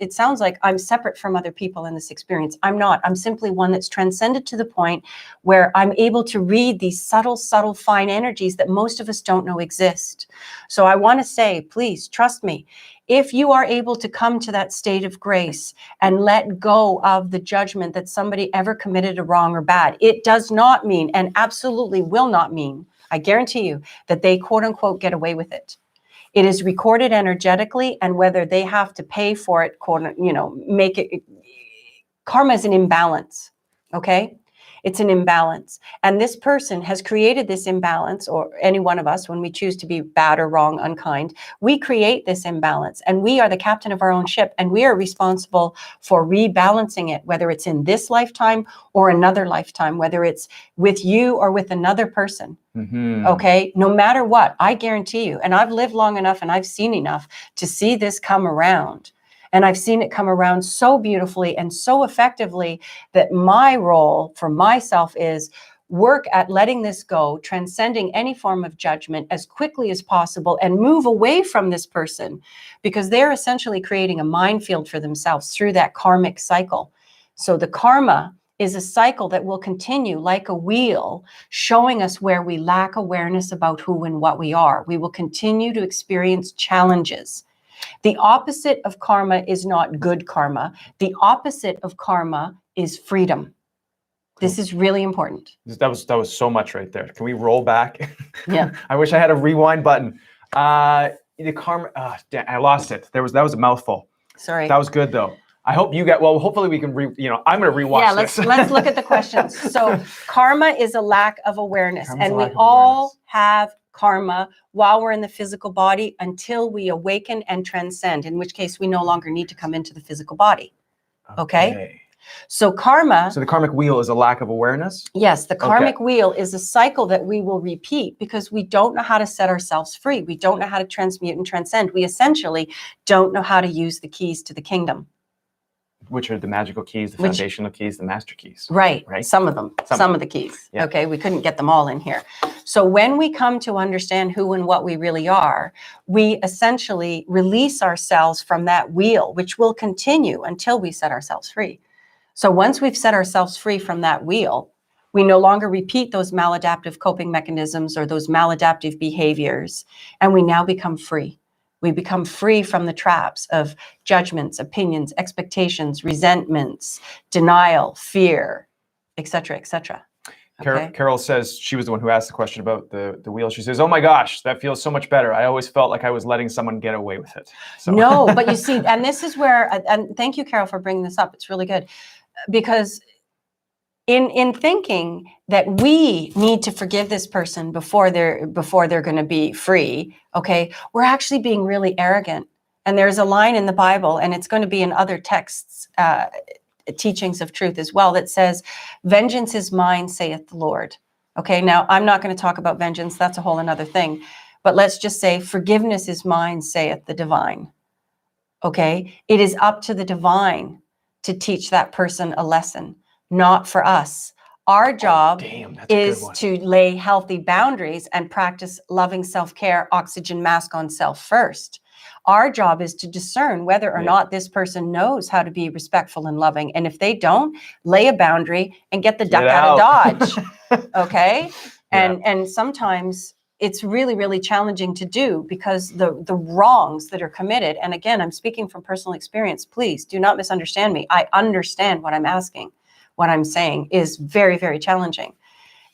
it sounds like I'm separate from other people in this experience. I'm not. I'm simply one that's transcended to the point where I'm able to read these subtle, fine energies that most of us don't know exist. So I want to say, please trust me. If you are able to come to that state of grace and let go of the judgment that somebody ever committed a wrong or bad, it does not mean, and absolutely will not mean, I guarantee you, that they quote unquote get away with it. It is recorded energetically, and whether they have to pay for it, make it, karma is an imbalance, okay? It's an imbalance. And this person has created this imbalance, or any one of us, when we choose to be bad or wrong, unkind, we create this imbalance, and we are the captain of our own ship, and we are responsible for rebalancing it, whether it's in this lifetime or another lifetime, whether it's with you or with another person. Okay, no matter what, I guarantee you, and I've lived long enough and I've seen enough to see this come around. And I've seen it come around so beautifully and so effectively that my role for myself is work at letting this go, transcending any form of judgment as quickly as possible, and move away from this person, because they're essentially creating a minefield for themselves through that karmic cycle. So the karma is a cycle that will continue like a wheel, showing us where we lack awareness about who and what we are. We will continue to experience challenges. The opposite of karma is not good karma. The opposite of karma is freedom. This is really important. That was so much right there. Can we roll back? Yeah. I wish I had a rewind button. The karma. Damn, I lost it. That was a mouthful. Sorry. That was good though. I hope you get. Well, hopefully we can. I'm going to rewatch this. Let's look at the questions. So karma is a lack of awareness, and we all have karma while we're in the physical body until we awaken and transcend, in which case we no longer need to come into the physical body. Okay? So karma. So the karmic wheel is a lack of awareness? Yes, the karmic wheel is a cycle that we will repeat because we don't know how to set ourselves free. We don't know how to transmute and transcend. We essentially don't know how to use the keys to the kingdom. Which are the magical keys, the foundational keys, the master keys. Right. Some of them, some of the keys. Yeah. Okay, we couldn't get them all in here. So when we come to understand who and what we really are, we essentially release ourselves from that wheel, which will continue until we set ourselves free. So once we've set ourselves free from that wheel, we no longer repeat those maladaptive coping mechanisms or those maladaptive behaviors, and we now become free. We become free from the traps of judgments, opinions, expectations, resentments, denial, fear, etc., etc. Okay? Carol says she was the one who asked the question about the wheel. She says, "Oh my gosh, that feels so much better. I always felt like I was letting someone get away with it." So. No, but you see, and this is where, and thank you, Carol, for bringing this up. It's really good because in thinking that we need to forgive this person before they're going to be free, okay, we're actually being really arrogant. And there's a line in the Bible, and it's going to be in other texts, teachings of truth as well, that says, "Vengeance is mine, saith the Lord." Okay, now I'm not going to talk about vengeance. That's a whole another thing. But let's just say, "Forgiveness is mine, saith the divine." Okay, it is up to the divine to teach that person a lesson. Not for us. Our job is to lay healthy boundaries and practice loving self-care, oxygen mask on self first. Our job is to discern whether or not this person knows how to be respectful and loving. And if they don't, lay a boundary and get the duck out of Dodge. Okay? And sometimes it's really, really challenging to do because the wrongs that are committed, and again, I'm speaking from personal experience. Please do not misunderstand me. I understand what I'm asking. What I'm saying is very, very challenging.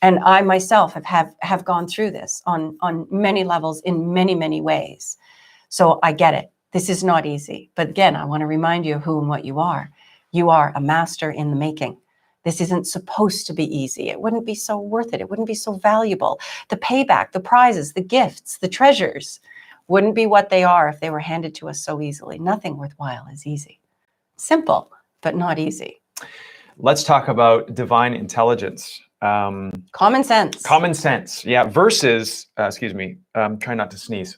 And I myself have gone through this on many levels in many, many ways. So I get it. This is not easy. But again, I want to remind you of who and what you are. You are a master in the making. This isn't supposed to be easy. It wouldn't be so worth it. It wouldn't be so valuable. The payback, the prizes, the gifts, the treasures wouldn't be what they are if they were handed to us so easily. Nothing worthwhile is easy. Simple, but not easy. Let's talk about divine intelligence. Common sense. Common sense, yeah, versus, try not to sneeze.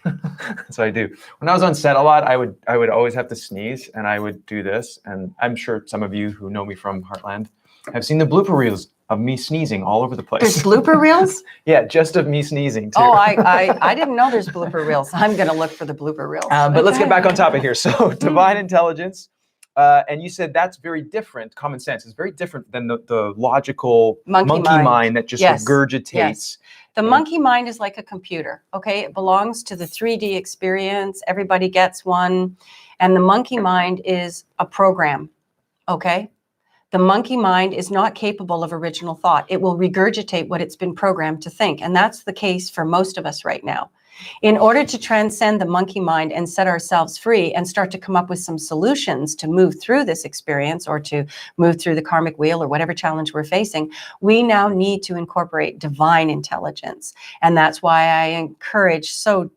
That's what I do. When I was on set a lot, I would always have to sneeze, and I would do this. And I'm sure some of you who know me from Heartland have seen the blooper reels of me sneezing all over the place. There's blooper reels? Yeah, just of me sneezing too. Oh, I didn't know there's blooper reels. I'm going to look for the blooper reels. But let's get back on topic here. So divine intelligence. And you said that's very different. Common sense is very different than the logical monkey mind that just regurgitates. Yes. The monkey mind is like a computer, okay? It belongs to the 3D experience. Everybody gets one. And the monkey mind is a program, okay? The monkey mind is not capable of original thought. It will regurgitate what it's been programmed to think. And that's the case for most of us right now. In order to transcend the monkey mind and set ourselves free and start to come up with some solutions to move through this experience or to move through the karmic wheel or whatever challenge we're facing, we now need to incorporate divine intelligence. And that's why I encourage, so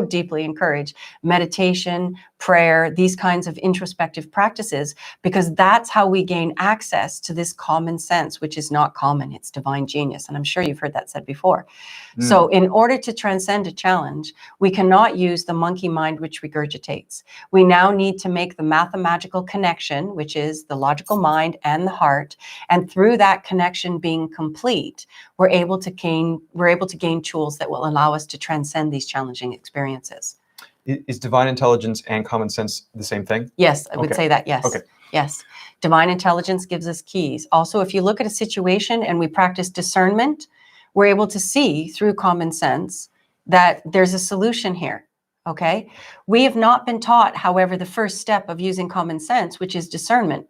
deeply encourage meditation, prayer, these kinds of introspective practices, because that's how we gain access to this common sense, which is not common, it's divine genius. And I'm sure you've heard that said before. So in order to transcend a challenge, we cannot use the monkey mind, which regurgitates. We now need to make the mathamagical connection, which is the logical mind and the heart. And through that connection being complete, we're able to gain tools that will allow us to transcend these challenging experiences. Is divine intelligence and common sense the same thing? Yes, I would say that, yes. Okay. Yes. Divine intelligence gives us keys. Also, if you look at a situation and we practice discernment, we're able to see through common sense that there's a solution here, okay? We have not been taught, however, the first step of using common sense, which is discernment.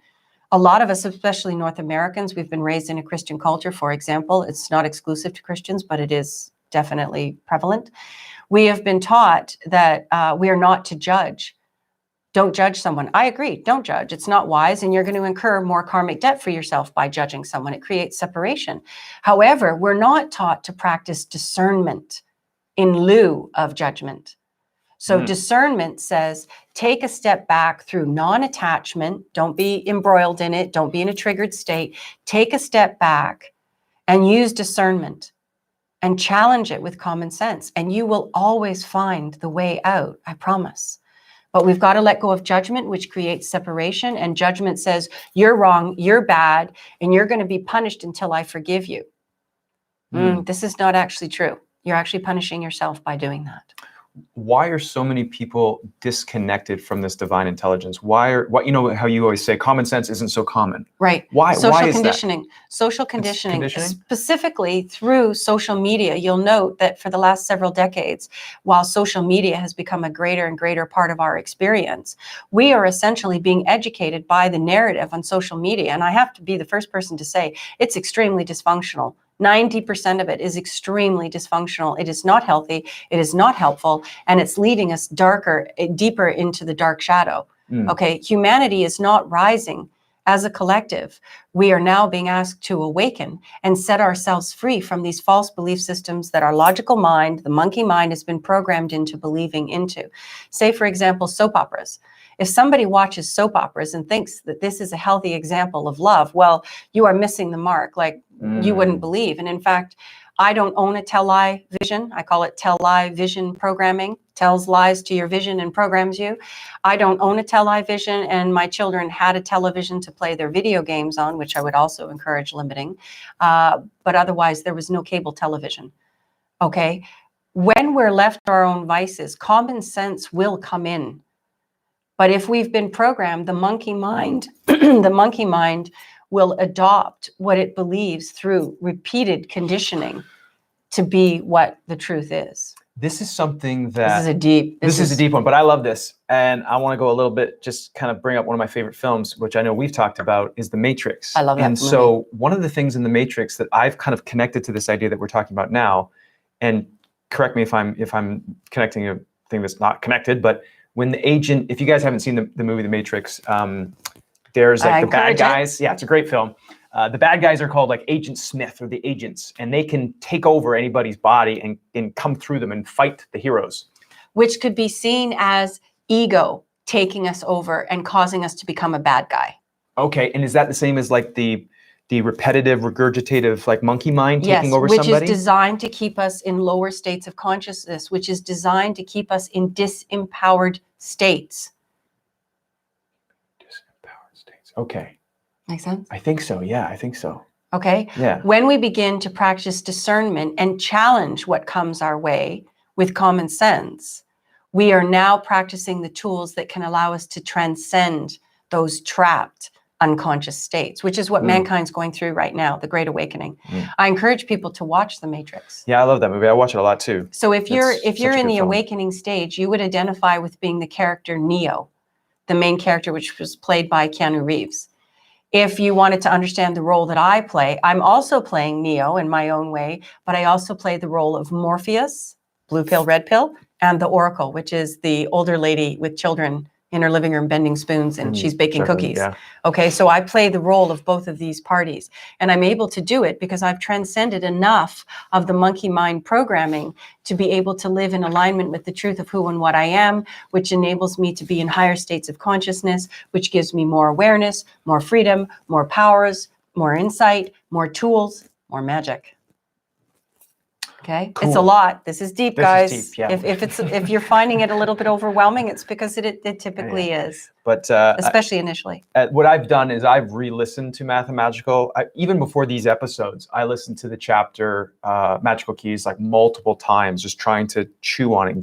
A lot of us, especially North Americans, we've been raised in a Christian culture, for example. It's not exclusive to Christians, but it is definitely prevalent. We have been taught that we are not to judge. Don't judge someone. I agree, don't judge. It's not wise, and you're going to incur more karmic debt for yourself by judging someone. It creates separation. However, we're not taught to practice discernment in lieu of judgment. So discernment says, take a step back through non-attachment. Don't be embroiled in it. Don't be in a triggered state. Take a step back and use discernment and challenge it with common sense. And you will always find the way out, I promise. But we've got to let go of judgment, which creates separation. And judgment says, you're wrong, you're bad, and you're going to be punished until I forgive you. This is not actually true. You're actually punishing yourself by doing that. Why are so many people disconnected from this divine intelligence? You know how you always say common sense isn't so common. Right. Why is conditioning. that? Social conditioning, specifically through social media. You'll note that for the last several decades, while social media has become a greater and greater part of our experience, we are essentially being educated by the narrative on social media. And I have to be the first person to say it's extremely dysfunctional. 90% of it is extremely dysfunctional. It is not healthy. It is not helpful. And it's leading us deeper into the dark shadow. Okay. Humanity is not rising as a collective. We are now being asked to awaken and set ourselves free from these false belief systems that our logical mind, the monkey mind, has been programmed into believing into. Say, for example, soap operas. If somebody watches soap operas and thinks that this is a healthy example of love, well, you are missing the mark. Like you wouldn't believe. And in fact, I don't own a tell-lie vision. I call it tell-lie vision programming. Tells lies to your vision and programs you. I don't own a tell-lie vision, and my children had a television to play their video games on, which I would also encourage limiting. But otherwise, there was no cable television. Okay? When we're left to our own vices, common sense will come in. But if we've been programmed, the monkey mind, the monkey mind will adopt what it believes through repeated conditioning to be what the truth is. This is something that... This is a deep one, but I love this. And I want to go a little bit, just kind of bring up one of my favorite films, which I know we've talked about, is The Matrix. I love that movie. So one of the things in The Matrix that I've kind of connected to this idea that we're talking about now, and correct me if I'm connecting a thing that's not connected, but when the agent, if you guys haven't seen the movie The Matrix, there's like the bad guys. Yeah, it's a great film. The bad guys are called like Agent Smith or the agents, and they can take over anybody's body and come through them and fight the heroes. Which could be seen as ego taking us over and causing us to become a bad guy. Okay, and is that the same as like the repetitive, regurgitative, like monkey mind taking over somebody? Yes, which is designed to keep us in lower states of consciousness, which is designed to keep us in disempowered states. Disempowered states. Okay. Make sense? I think so. Yeah, I think so. Okay. Yeah. When we begin to practice discernment and challenge what comes our way with common sense, we are now practicing the tools that can allow us to transcend those trapped unconscious states, which is what mankind's going through right now, the Great Awakening. I encourage people to watch The Matrix. Yeah, I love that movie. I watch it a lot too. So if you're in the awakening stage, you would identify with being the character Neo, the main character, which was played by Keanu Reeves. If you wanted to understand the role that I play, I'm also playing Neo in my own way, but I also play the role of Morpheus, blue pill, red pill, and the Oracle, which is the older lady with children in her living room bending spoons and she's baking cookies. Yeah. Okay, so I play the role of both of these parties. And I'm able to do it because I've transcended enough of the monkey mind programming to be able to live in alignment with the truth of who and what I am, which enables me to be in higher states of consciousness, which gives me more awareness, more freedom, more powers, more insight, more tools, more magic. Okay, cool. It's a lot. This is deep, guys. Is deep, yeah. If you're finding it a little bit overwhelming, it's because it typically is. But especially initially. What I've done is I've re-listened to Mathamagical. Even before these episodes, I listened to the chapter Magical Keys like multiple times, just trying to chew on it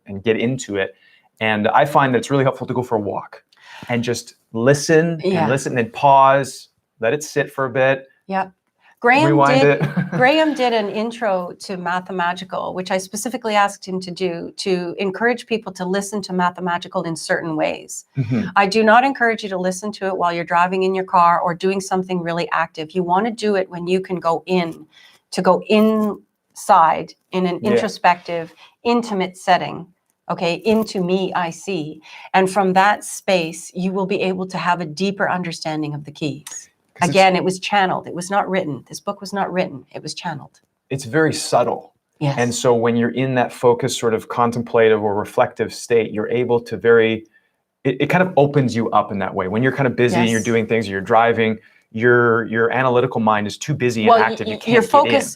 and get into it. And I find that it's really helpful to go for a walk and just listen and listen and pause, let it sit for a bit. Yeah. Graham did an intro to Mathamagical, which I specifically asked him to do to encourage people to listen to Mathamagical in certain ways. Mm-hmm. I do not encourage you to listen to it while you're driving in your car or doing something really active. You want to do it when you can go inside in an introspective, intimate setting. Okay, into me, I see. And from that space, you will be able to have a deeper understanding of the keys. Again, it was channeled. It was not written. This book was not written. It was channeled. It's very subtle. Yes. And so when you're in that focused sort of contemplative or reflective state, you're able to it kind of opens you up in that way. When you're kind of busy and you're doing things, you're driving, your analytical mind is too busy and active. You can't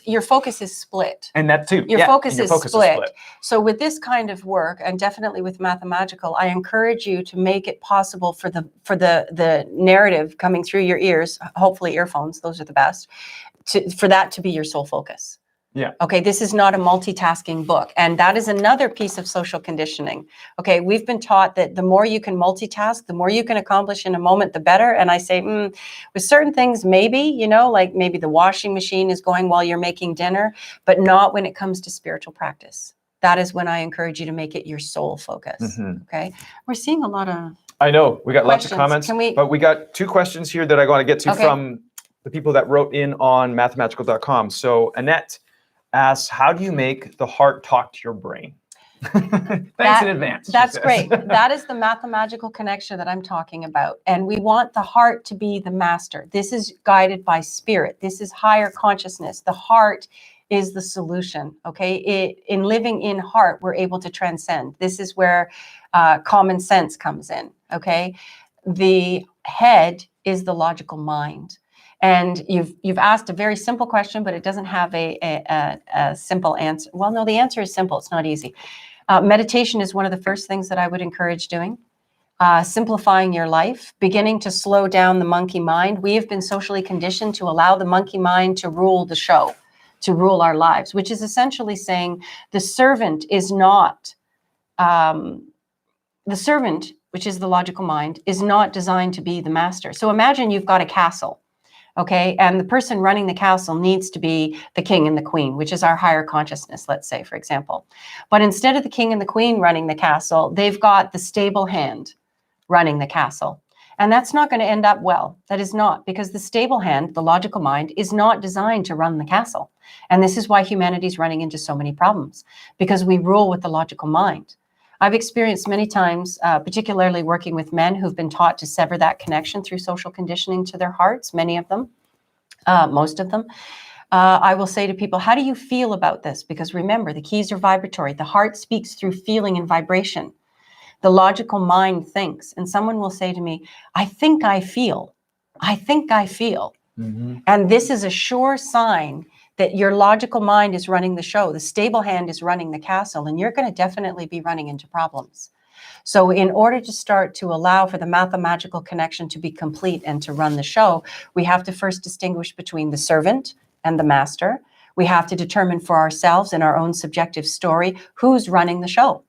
your focus is split. And that too. Your focus is split. So with this kind of work, and definitely with Mathamagical, I encourage you to make it possible for the narrative coming through your ears, hopefully earphones, those are the best, for that to be your sole focus. Yeah. Okay, this is not a multitasking book. And that is another piece of social conditioning. Okay, we've been taught that the more you can multitask, the more you can accomplish in a moment, the better. And I say, with certain things, maybe, like maybe the washing machine is going while you're making dinner, but not when it comes to spiritual practice. That is when I encourage you to make it your sole focus. Mm-hmm. Okay, we're seeing a lot of I know, we got questions. Lots of comments, but we got 2 questions here that I want to get to from the people that wrote in on mathamagical.com. So Annette asks, how do you make the heart talk to your brain? Thanks in advance. That's great. That is the mathemagical connection that I'm talking about. And we want the heart to be the master. This is guided by spirit. This is higher consciousness. The heart is the solution. Okay. In living in heart, we're able to transcend. This is where common sense comes in. Okay. The head is the logical mind. And you've asked a very simple question, but it doesn't have a simple answer. Well, no, the answer is simple. It's not easy. Meditation is one of the first things that I would encourage doing. Simplifying your life, beginning to slow down the monkey mind. We have been socially conditioned to allow the monkey mind to rule the show, to rule our lives, which is essentially saying the servant is not, the servant, which is the logical mind, is not designed to be the master. So imagine you've got a castle. Okay, and the person running the castle needs to be the king and the queen, which is our higher consciousness, let's say, for example. But instead of the king and the queen running the castle, they've got the stable hand running the castle. And that's not going to end up well. That is not, because the stable hand, the logical mind, is not designed to run the castle. And this is why humanity is running into so many problems, because we rule with the logical mind. I've experienced many times, particularly working with men who've been taught to sever that connection through social conditioning to their hearts, many of them, most of them. I will say to people, how do you feel about this? Because remember, the keys are vibratory. The heart speaks through feeling and vibration. The logical mind thinks. And someone will say to me, I think I feel. I think I feel. Mm-hmm. And this is a sure sign that your logical mind is running the show. The stable hand is running the castle, and you're going to definitely be running into problems. So in order to start to allow for the mathemagical connection to be complete and to run the show, we have to first distinguish between the servant and the master. We have to determine for ourselves in our own subjective story, who's running the show.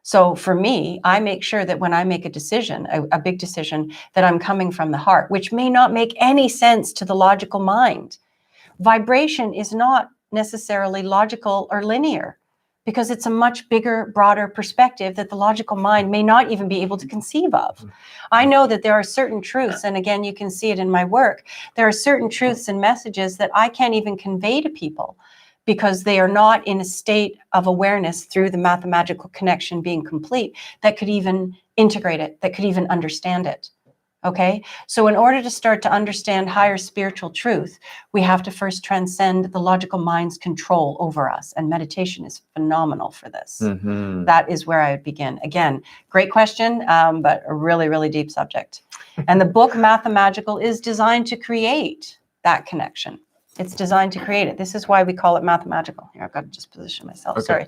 So for me, I make sure that when I make a decision, a big decision, that I'm coming from the heart, which may not make any sense to the logical mind. Vibration is not necessarily logical or linear, because it's a much bigger, broader perspective that the logical mind may not even be able to conceive of. I know that there are certain truths, and again, you can see it in my work, there are certain truths and messages that I can't even convey to people because they are not in a state of awareness through the mathemagical connection being complete that could even integrate it, that could even understand it. Okay, so in order to start to understand higher spiritual truth, we have to first transcend the logical mind's control over us. And meditation is phenomenal for this. That is where I would begin. Again, great question, but a really, really deep subject. And the book Mathamagical is designed to create that connection. It's designed to create it. This is why we call it Mathamagical. Here, I've got to just position myself. Okay.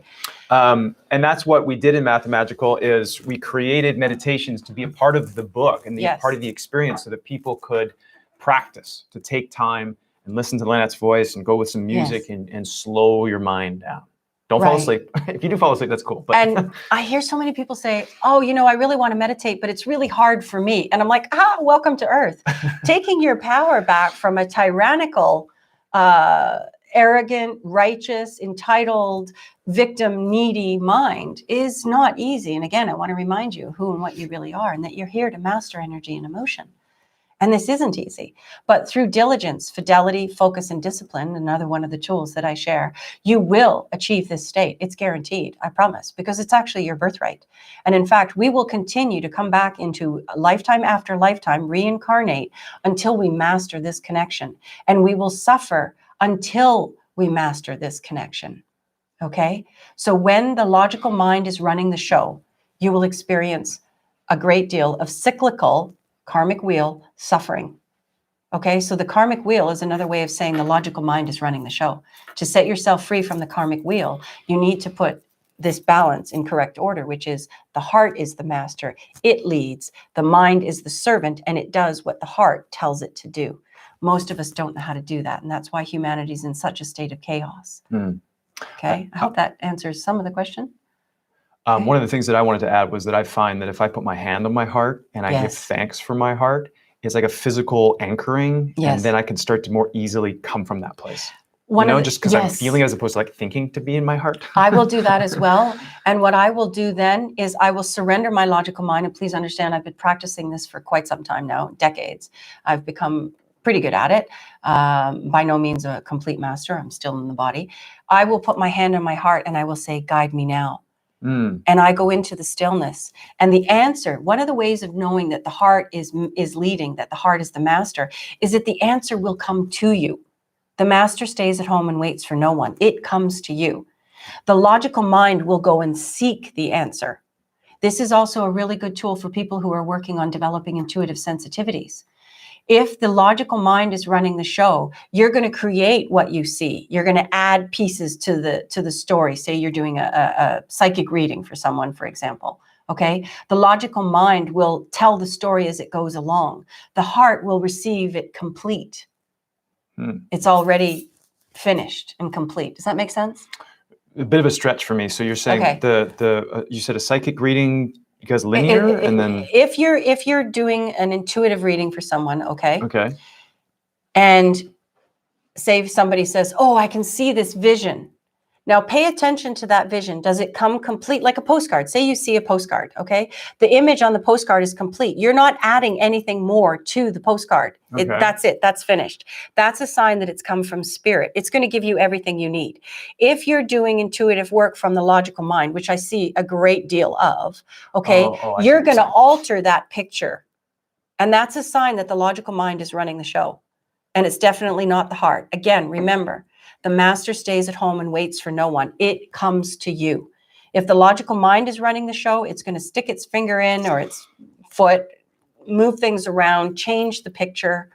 Sorry. And that's what we did in Mathamagical is we created meditations to be a part of the book and part of the experience so that people could practice, to take time and listen to Lynette's voice and go with some music and slow your mind down. Don't fall asleep. If you do fall asleep, that's cool. But and I hear so many people say, oh, you know, I really want to meditate, but it's really hard for me. And I'm like, welcome to Earth. Taking your power back from a tyrannical, arrogant, righteous, entitled, victim, needy mind is not easy. And again, I want to remind you who and what you really are, and that you're here to master energy and emotion. And this isn't easy, but through diligence, fidelity, focus, and discipline, another one of the tools that I share, you will achieve this state. It's guaranteed, I promise, because it's actually your birthright. And in fact, we will continue to come back into lifetime after lifetime, reincarnate until we master this connection. And we will suffer until we master this connection. Okay? So when the logical mind is running the show, you will experience a great deal of cyclical karmic wheel suffering. Okay, so the karmic wheel is another way of saying the logical mind is running the show. To set yourself free from the karmic wheel, you need to put this balance in correct order, which is the heart is the master, it leads, the mind is the servant, and it does what the heart tells it to do. Most of us don't know how to do that, and that's why humanity's in such a state of chaos. Okay, I hope that answers some of the question. One of the things that I wanted to add was that I find that if I put my hand on my heart and I give thanks for my heart, it's like a physical anchoring, and then I can start to more easily come from that place. Just because I'm feeling as opposed to like thinking to be in my heart. I will do that as well. And what I will do then is I will surrender my logical mind. And please understand, I've been practicing this for quite some time now, decades. I've become pretty good at it. By no means a complete master. I'm still in the body. I will put my hand on my heart and I will say, guide me now. And I go into the stillness. And the answer, one of the ways of knowing that the heart is leading, that the heart is the master, is that the answer will come to you. The master stays at home and waits for no one. It comes to you. The logical mind will go and seek the answer. This is also a really good tool for people who are working on developing intuitive sensitivities. If the logical mind is running the show, you're going to create what you see. You're going to add pieces to the story. Say you're doing a psychic reading for someone, for example. Okay, the logical mind will tell the story as it goes along. The heart will receive it complete. It's already finished and complete. Does that make sense? A bit of a stretch for me. So you're saying you said a psychic reading because linear, and then if you're doing an intuitive reading for someone, okay, and say somebody says, "Oh, I can see this vision." Now pay attention to that vision. Does it come complete like a postcard? Say you see a postcard, okay? The image on the postcard is complete. You're not adding anything more to the postcard. That's it. That's finished. That's a sign that it's come from spirit. It's going to give you everything you need. If you're doing intuitive work from the logical mind, which I see a great deal of, okay, you're going to alter that picture. And that's a sign that the logical mind is running the show. And it's definitely not the heart. Again, remember, the master stays at home and waits for no one. It comes to you. If the logical mind is running the show, it's going to stick its finger in or its foot, move things around, change the picture,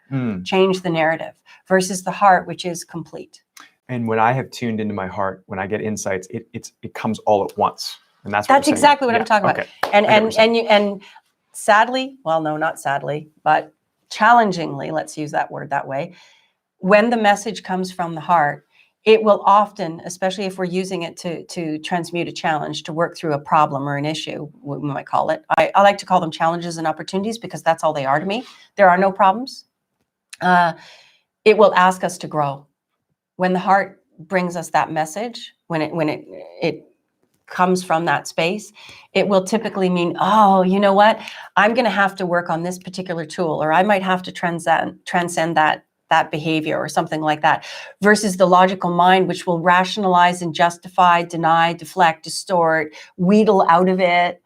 change the narrative, versus the heart, which is complete. And when I have tuned into my heart, when I get insights, it comes all at once. And that's exactly what I'm talking about. And sadly, well, no, not sadly, but challengingly, let's use that word that way. When the message comes from the heart, it will often, especially if we're using it to transmute a challenge, to work through a problem or an issue, we might call it. I like to call them challenges and opportunities because that's all they are to me. There are no problems. It will ask us to grow. When the heart brings us that message, when it comes from that space, it will typically mean, oh, you know what? I'm going to have to work on this particular tool, or I might have to transcend that behavior or something like that, versus the logical mind, which will rationalize and justify, deny, deflect, distort, wheedle out of it,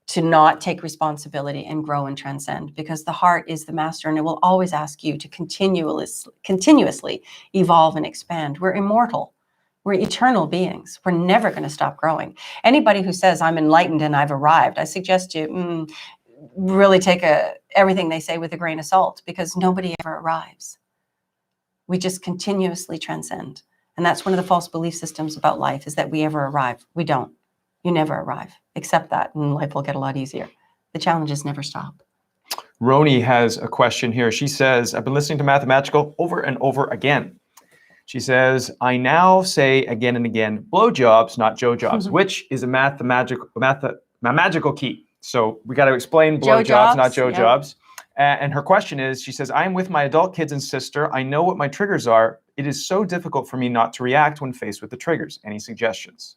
to not take responsibility and grow and transcend, because the heart is the master and it will always ask you to continuously evolve and expand. We're immortal. We're eternal beings. We're never going to stop growing. Anybody who says I'm enlightened and I've arrived, I suggest you really take everything they say with a grain of salt, because nobody ever arrives. We just continuously transcend. And that's one of the false belief systems about life, is that we ever arrive. We don't. You never arrive. Accept that and life will get a lot easier. The challenges never stop. Roni has a question here. She says, I've been listening to Mathamagical over and over again. She says, I now say again and again, blowjobs, not Joe-jobs, which is a mathamagical key. So we got to explain blowjobs, not Joe-jobs. And her question is, she says, I'm with my adult kids and sister. I know what my triggers are. It is so difficult for me not to react when faced with the triggers. Any suggestions?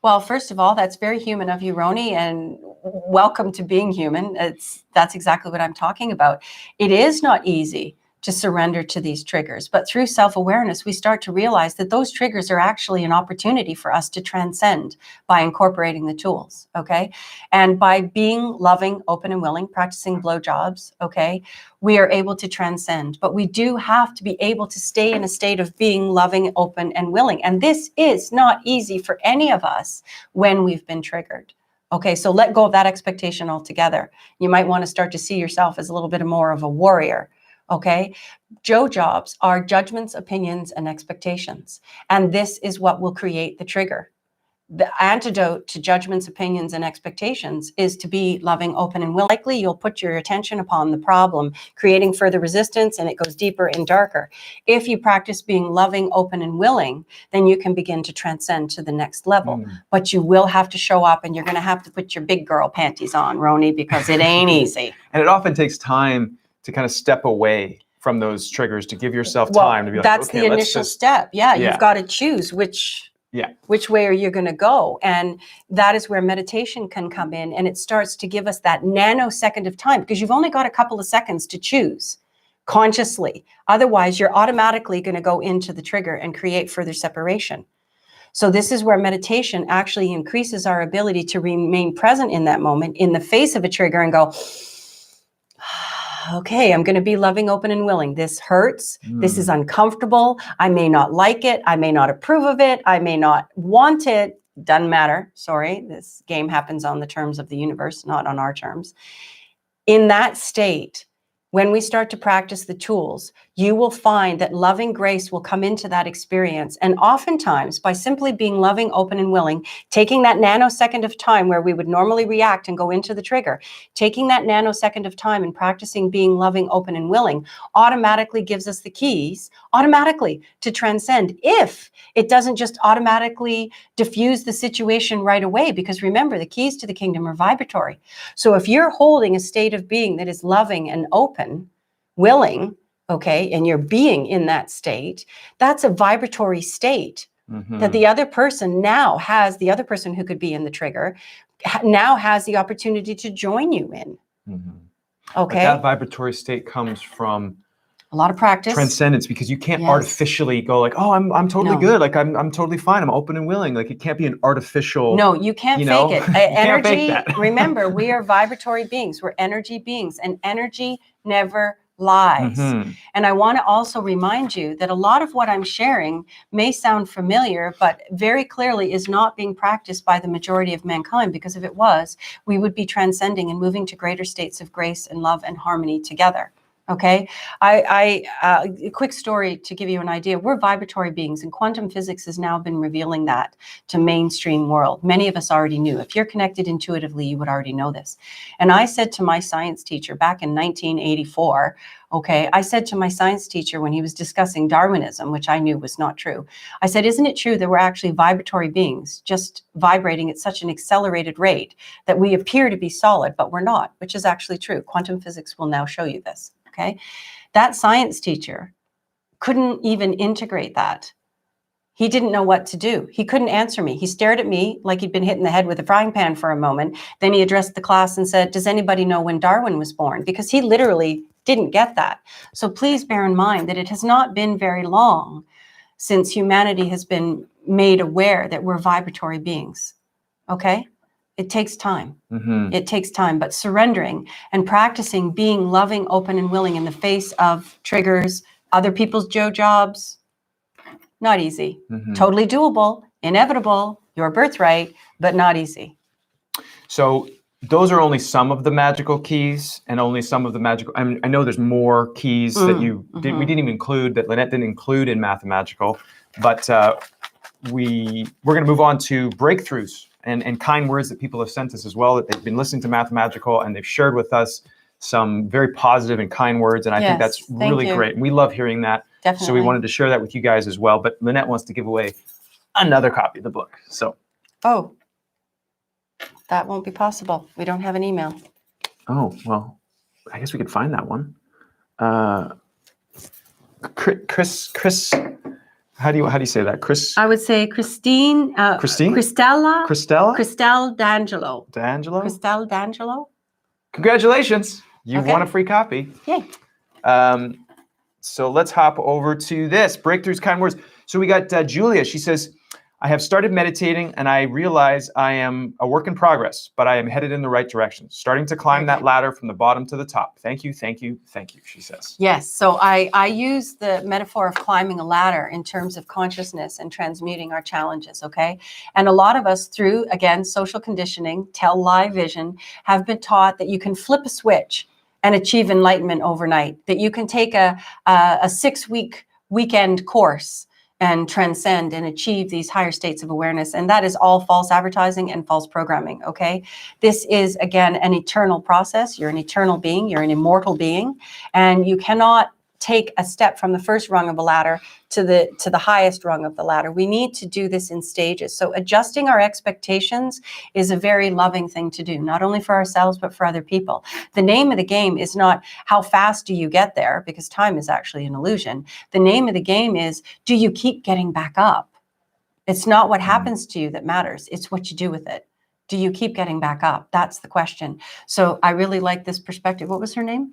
Well, first of all, that's very human of you, Roni, and welcome to being human. That's exactly what I'm talking about. It is not easy to surrender to these triggers, but through self-awareness, we start to realize that those triggers are actually an opportunity for us to transcend by incorporating the tools, okay? And by being loving, open, and willing, practicing blowjobs, okay, we are able to transcend. But we do have to be able to stay in a state of being loving, open, and willing. And this is not easy for any of us when we've been triggered. Okay, so let go of that expectation altogether. You might want to start to see yourself as a little bit more of a warrior. Okay, Joe-jobs are judgments, opinions, and expectations. And this is what will create the trigger. The antidote to judgments, opinions, and expectations is to be loving, open, and willing. Likely, you'll put your attention upon the problem, creating further resistance, and it goes deeper and darker. If you practice being loving, open, and willing, then you can begin to transcend to the next level. But you will have to show up, and you're going to have to put your big girl panties on, Roni, because it ain't easy. And it often takes time to kind of step away from those triggers, to give yourself time to be like, that's okay, the initial step. Yeah, you've got to choose which way are you going to go. And that is where meditation can come in, and it starts to give us that nanosecond of time, because you've only got a couple of seconds to choose consciously. Otherwise, you're automatically going to go into the trigger and create further separation. So this is where meditation actually increases our ability to remain present in that moment, in the face of a trigger, and go, okay, I'm going to be loving, open, and willing. This hurts. This is uncomfortable. I may not like it. I may not approve of it. I may not want it. Doesn't matter. Sorry, this game happens on the terms of the universe, not on our terms. In that state, when we start to practice the tools, you will find that loving grace will come into that experience. And oftentimes, by simply being loving, open, and willing, taking that nanosecond of time where we would normally react and go into the trigger, taking that nanosecond of time and practicing being loving, open, and willing automatically gives us the keys, automatically, to transcend, if it doesn't just automatically diffuse the situation right away. Because remember, the keys to the kingdom are vibratory. So if you're holding a state of being that is loving and open, willing, okay, and you're being in that state, that's a vibratory state that the other person now has, the other person who could be in the trigger, now has the opportunity to join you in. Okay. But that vibratory state comes from a lot of practice, transcendence, because you can't artificially go like, oh, I'm totally good, like I'm totally fine, I'm open and willing. Like, it can't be an artificial. No, you can't fake it. Energy. Can't fake that. Remember, we are vibratory beings. We're energy beings, and energy never lies. And I want to also remind you that a lot of what I'm sharing may sound familiar, but very clearly is not being practiced by the majority of mankind, because if it was, we would be transcending and moving to greater states of grace and love and harmony together. Okay, a quick story to give you an idea. We're vibratory beings, and quantum physics has now been revealing that to mainstream world. Many of us already knew. If you're connected intuitively, you would already know this. And I said to my science teacher back in 1984, okay, I said to my science teacher when he was discussing Darwinism, which I knew was not true, I said, isn't it true that we're actually vibratory beings, just vibrating at such an accelerated rate that we appear to be solid, but we're not, which is actually true. Quantum physics will now show you this. Okay, that science teacher couldn't even integrate that He didn't know what to do. He couldn't answer me. He stared at me like he'd been hit in the head with a frying pan for a moment. Then he addressed the class and said, does anybody know when Darwin was born? Because he literally didn't get that. So please bear in mind that it has not been very long since humanity has been made aware that we're vibratory beings. Okay? It takes time. It takes time, but surrendering and practicing being loving, open, and willing in the face of triggers, other people's jobs, not easy. Totally doable, inevitable, your birthright, but not easy. So those are only some of the magical keys and only some of the magical, I know there's more keys that we didn't even include, that Lynette didn't include in Mathamagical, but we're going to move on to breakthroughs and kind words that people have sent us as well, that they've been listening to Mathamagical and they've shared with us some very positive and kind words. And I think that's really great. And we love hearing that. Definitely. So we wanted to share that with you guys as well. But Lynette wants to give away another copy of the book. So. Oh, that won't be possible. We don't have an email. Oh, well, I guess we could find that one. Chris, how do you say that? Chris? I would say Christine. Christine? Cristela. Cristela? Cristel D'Angelo. D'Angelo? Cristel D'Angelo. Congratulations. You've won a free copy. Yay. So let's hop over to this. Breakthroughs, kind words. So we got Julia. She says, I have started meditating and I realize I am a work in progress, but I am headed in the right direction. Starting to climb that ladder from the bottom to the top. Thank you, thank you, thank you, she says. Yes. So I use the metaphor of climbing a ladder in terms of consciousness and transmuting our challenges, okay? And a lot of us through, again, social conditioning, tell-lie vision, have been taught that you can flip a switch and achieve enlightenment overnight, that you can take a 6-week weekend course and transcend and achieve these higher states of awareness. And that is all false advertising and false programming, okay? This is, again, an eternal process. You're an eternal being. You're an immortal being. And you cannot take a step from the first rung of a ladder to the highest rung of the ladder. We need to do this in stages. So adjusting our expectations is a very loving thing to do, not only for ourselves, but for other people. The name of the game is not how fast do you get there, because time is actually an illusion. The name of the game is, do you keep getting back up? It's not what happens to you that matters. It's what you do with it. Do you keep getting back up? That's the question. So I really like this perspective. What was her name?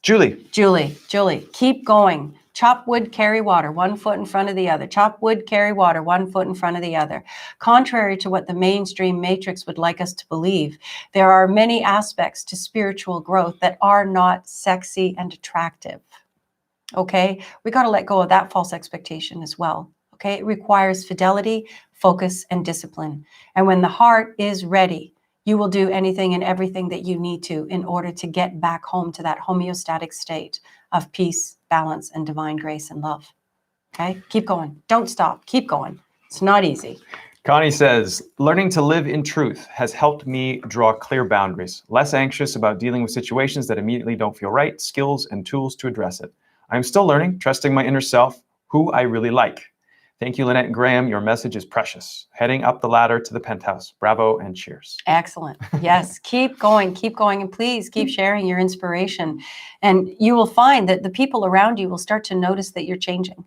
Julie, keep going. Chop wood, carry water, 1 foot in front of the other. Chop wood, carry water, 1 foot in front of the other. Contrary to what the mainstream matrix would like us to believe, there are many aspects to spiritual growth that are not sexy and attractive. Okay? We got to let go of that false expectation as well. Okay? It requires fidelity, focus, and discipline. And when the heart is ready, you will do anything and everything that you need to in order to get back home to that homeostatic state of peace, balance, and divine grace and love. Okay? Keep going. Don't stop. Keep going. It's not easy. Connie says, learning to live in truth has helped me draw clear boundaries, less anxious about dealing with situations that immediately don't feel right, skills and tools to address it. I'm still learning, trusting my inner self, who I really like. Thank you, Lynette and Graham. Your message is precious. Heading up the ladder to the penthouse. Bravo and cheers. Excellent. Yes, keep going, and please keep sharing your inspiration. And you will find that the people around you will start to notice that you're changing.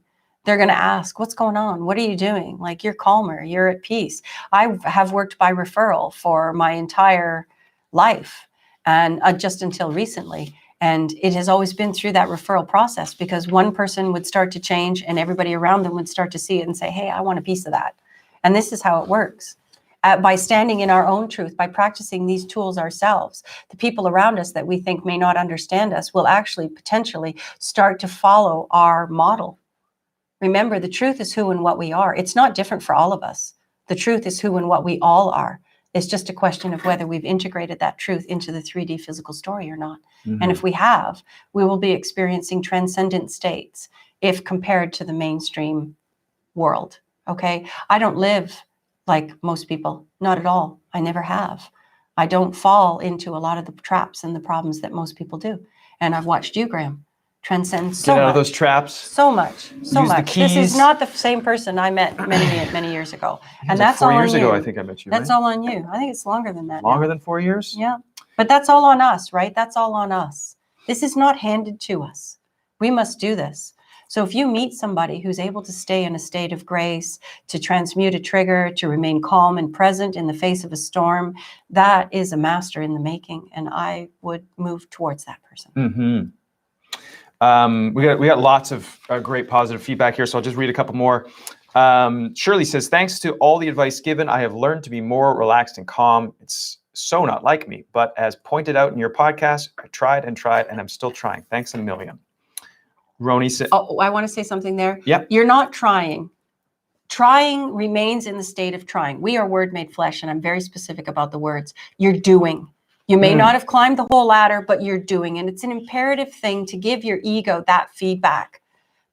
They're going to ask, what's going on? What are you doing? Like, you're calmer, you're at peace. I have worked by referral for my entire life, and just until recently. And it has always been through that referral process, because one person would start to change and everybody around them would start to see it and say, hey, I want a piece of that. And this is how it works. By standing in our own truth, by practicing these tools ourselves, the people around us that we think may not understand us will actually potentially start to follow our model. Remember, the truth is who and what we are. It's not different for all of us. The truth is who and what we all are. It's just a question of whether we've integrated that truth into the 3D physical story or not. And if we have, we will be experiencing transcendent states if compared to the mainstream world. Okay? I don't live like most people. Not at all. I never have. I don't fall into a lot of the traps and the problems that most people do. And I've watched you, Graham, transcend so much. Get out of those traps. So much. So Use much. the keys. This is not the same person I met many years ago. And that's all on you. 4 years ago, I think I met you, That's all on you. I think it's longer than that. Longer than 4 years? Yeah. But that's all on us, right? That's all on us. This is not handed to us. We must do this. So if you meet somebody who's able to stay in a state of grace, to transmute a trigger, to remain calm and present in the face of a storm, that is a master in the making. And I would move towards that person. Mm-hmm. We got lots of great positive feedback here, so I'll just read a couple more. Shirley says, thanks to all the advice given, I have learned to be more relaxed and calm. It's so not like me, but as pointed out in your podcast, I tried and tried, and I'm still trying. Thanks a million. Roni said, oh, I want to say something there. Yep. You're not trying. Trying remains in the state of trying. We are word made flesh, and I'm very specific about the words. You're doing. You may not have climbed the whole ladder, but you're doing. And it's an imperative thing to give your ego that feedback.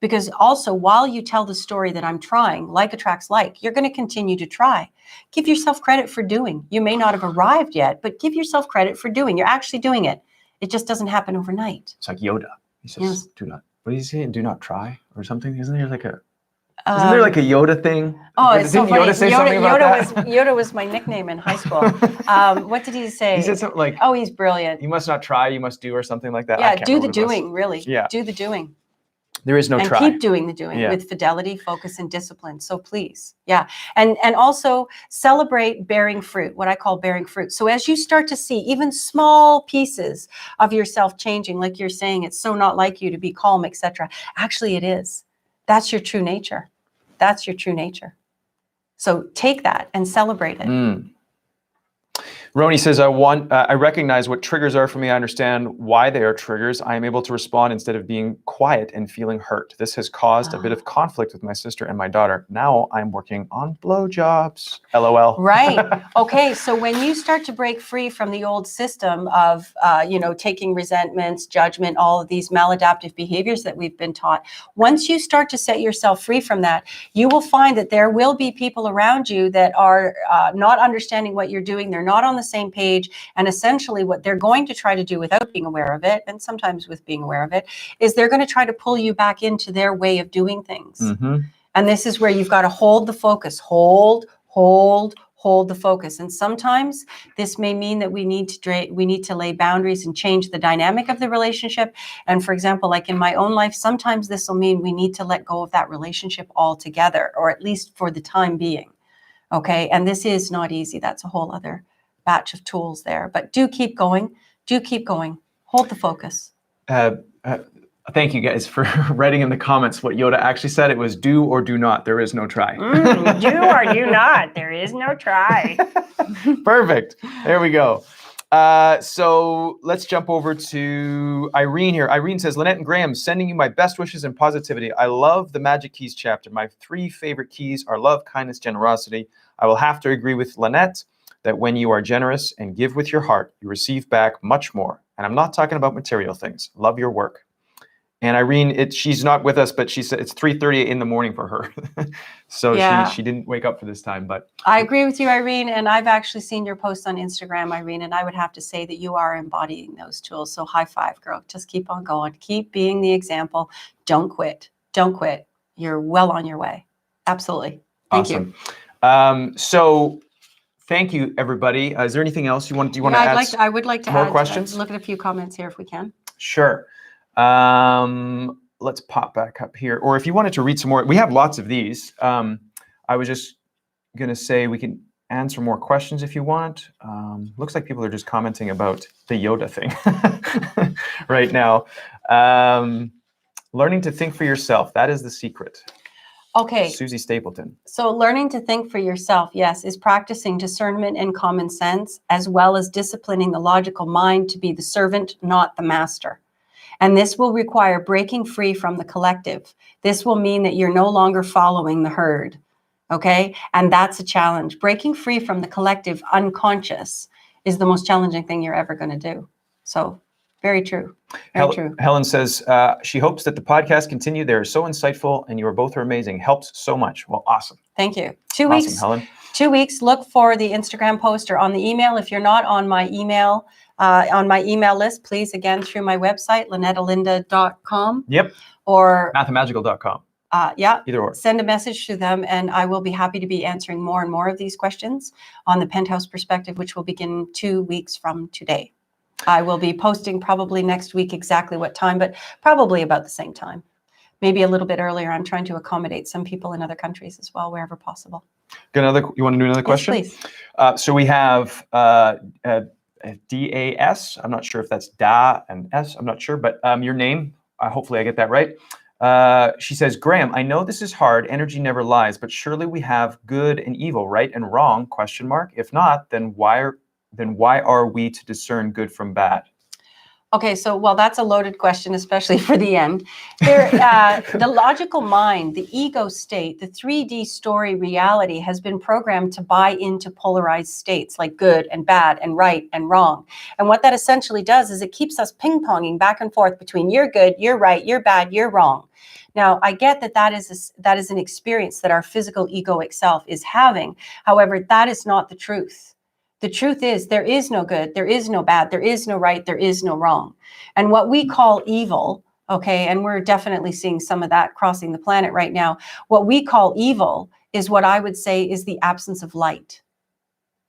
Because also, while you tell the story that I'm trying, like attracts like, you're going to continue to try. Give yourself credit for doing. You may not have arrived yet, but give yourself credit for doing. You're actually doing it. It just doesn't happen overnight. It's like Yoda. He says, Yes. do not, what is he saying? Do not try or something? Isn't there like a Yoda thing? Oh, it's so funny. Yoda say something about that? Yoda was my nickname in high school. What did he say? He said something like, oh, he's brilliant. You must not try, you must do, or something like that. Yeah, do the doing, really. Yeah. Do the doing. There is no and try. Keep doing the doing with fidelity, focus, and discipline. So please, and also celebrate bearing fruit, what I call bearing fruit. So as you start to see even small pieces of yourself changing, like you're saying, it's so not like you to be calm, etc. Actually, it is. That's your true nature. That's your true nature. So take that and celebrate it. Roni says, I recognize what triggers are for me. I understand why they are triggers. I am able to respond instead of being quiet and feeling hurt. This has caused a bit of conflict with my sister and my daughter. Now I'm working on blowjobs. LOL. Right. Okay. So when you start to break free from the old system of, taking resentments, judgment, all of these maladaptive behaviors that we've been taught, once you start to set yourself free from that, you will find that there will be people around you that are not understanding what you're doing. They're not on the same page. And essentially what they're going to try to do without being aware of it, and sometimes with being aware of it, is they're going to try to pull you back into their way of doing things. And this is where you've got to hold the focus, hold the focus. And sometimes this may mean that we need to lay boundaries and change the dynamic of the relationship. And for example, like in my own life, sometimes this will mean we need to let go of that relationship altogether, or at least for the time being. Okay. And this is not easy. That's a whole other batch of tools there, but do keep going. Hold the focus. Thank you guys for writing in the comments what Yoda actually said. It was do or do not. There is no try. Do or do not. There is no try. Perfect. There we go. So let's jump over to Irene here. Irene says, Lynette and Graham, sending you my best wishes and positivity. I love the Magic Keys chapter. My 3 favorite keys are love, kindness, generosity. I will have to agree with Lynette that when you are generous and give with your heart, you receive back much more. And I'm not talking about material things. Love your work. And Irene, she's not with us, but she said it's 3:30 in the morning for her. So she didn't wake up for this time. But I agree with you, Irene. And I've actually seen your post on Instagram, Irene, and I would have to say that you are embodying those tools. So high five, girl. Just keep on going. Keep being the example. Don't quit. You're well on your way. Absolutely. Thank you. So thank you, everybody. Is there anything else you want to add? I would like to more add, questions. Look at a few comments here if we can. Sure. Let's pop back up here. Or if you wanted to read some more, we have lots of these. I was just going to say we can answer more questions if you want. Looks like people are just commenting about the Yoda thing right now. Learning to think for yourself. That is the secret. Okay. Susie Stapleton. So learning to think for yourself, yes, is practicing discernment and common sense, as well as disciplining the logical mind to be the servant, not the master. And this will require breaking free from the collective. This will mean that you're no longer following the herd. Okay. And that's a challenge. Breaking free from the collective unconscious is the most challenging thing you're ever going to do. So very true. Very true. Helen says she hopes that the podcast continue. They're so insightful and you are both amazing. Helps so much. Well, awesome. Thank you. 2 awesome, weeks, Helen. 2 weeks. Look for the Instagram post or on the email. If you're not on my email, list, please, again, through my website, LynetteElinda.com. Yep. Or Mathamagical.com. Either or. Send a message to them and I will be happy to be answering more and more of these questions on the Penthouse Perspective, which will begin 2 weeks from today. I will be posting probably next week exactly what time, but probably about the same time. maybe a little bit earlier. I'm trying to accommodate some people in other countries as well, wherever possible. Got another? You want to do another question? Yes, please. So we have DAS. I'm not sure if that's Da and S. I'm not sure, but your name. Hopefully, I get that right. She says, Graham, I know this is hard. Energy never lies, but surely we have good and evil, right and wrong? Question mark. If not, then why are we to discern good from bad? Okay, so, well, that's a loaded question, especially for the end. The logical mind, the ego state, the 3D story reality has been programmed to buy into polarized states like good and bad and right and wrong. And what that essentially does is it keeps us ping-ponging back and forth between you're good, you're right, you're bad, you're wrong. Now, I get that is an experience that our physical egoic self is having. However, that is not the truth. The truth is there is no good, there is no bad, there is no right, there is no wrong. And what we call evil, okay, and we're definitely seeing some of that crossing the planet right now, what we call evil is what I would say is the absence of light.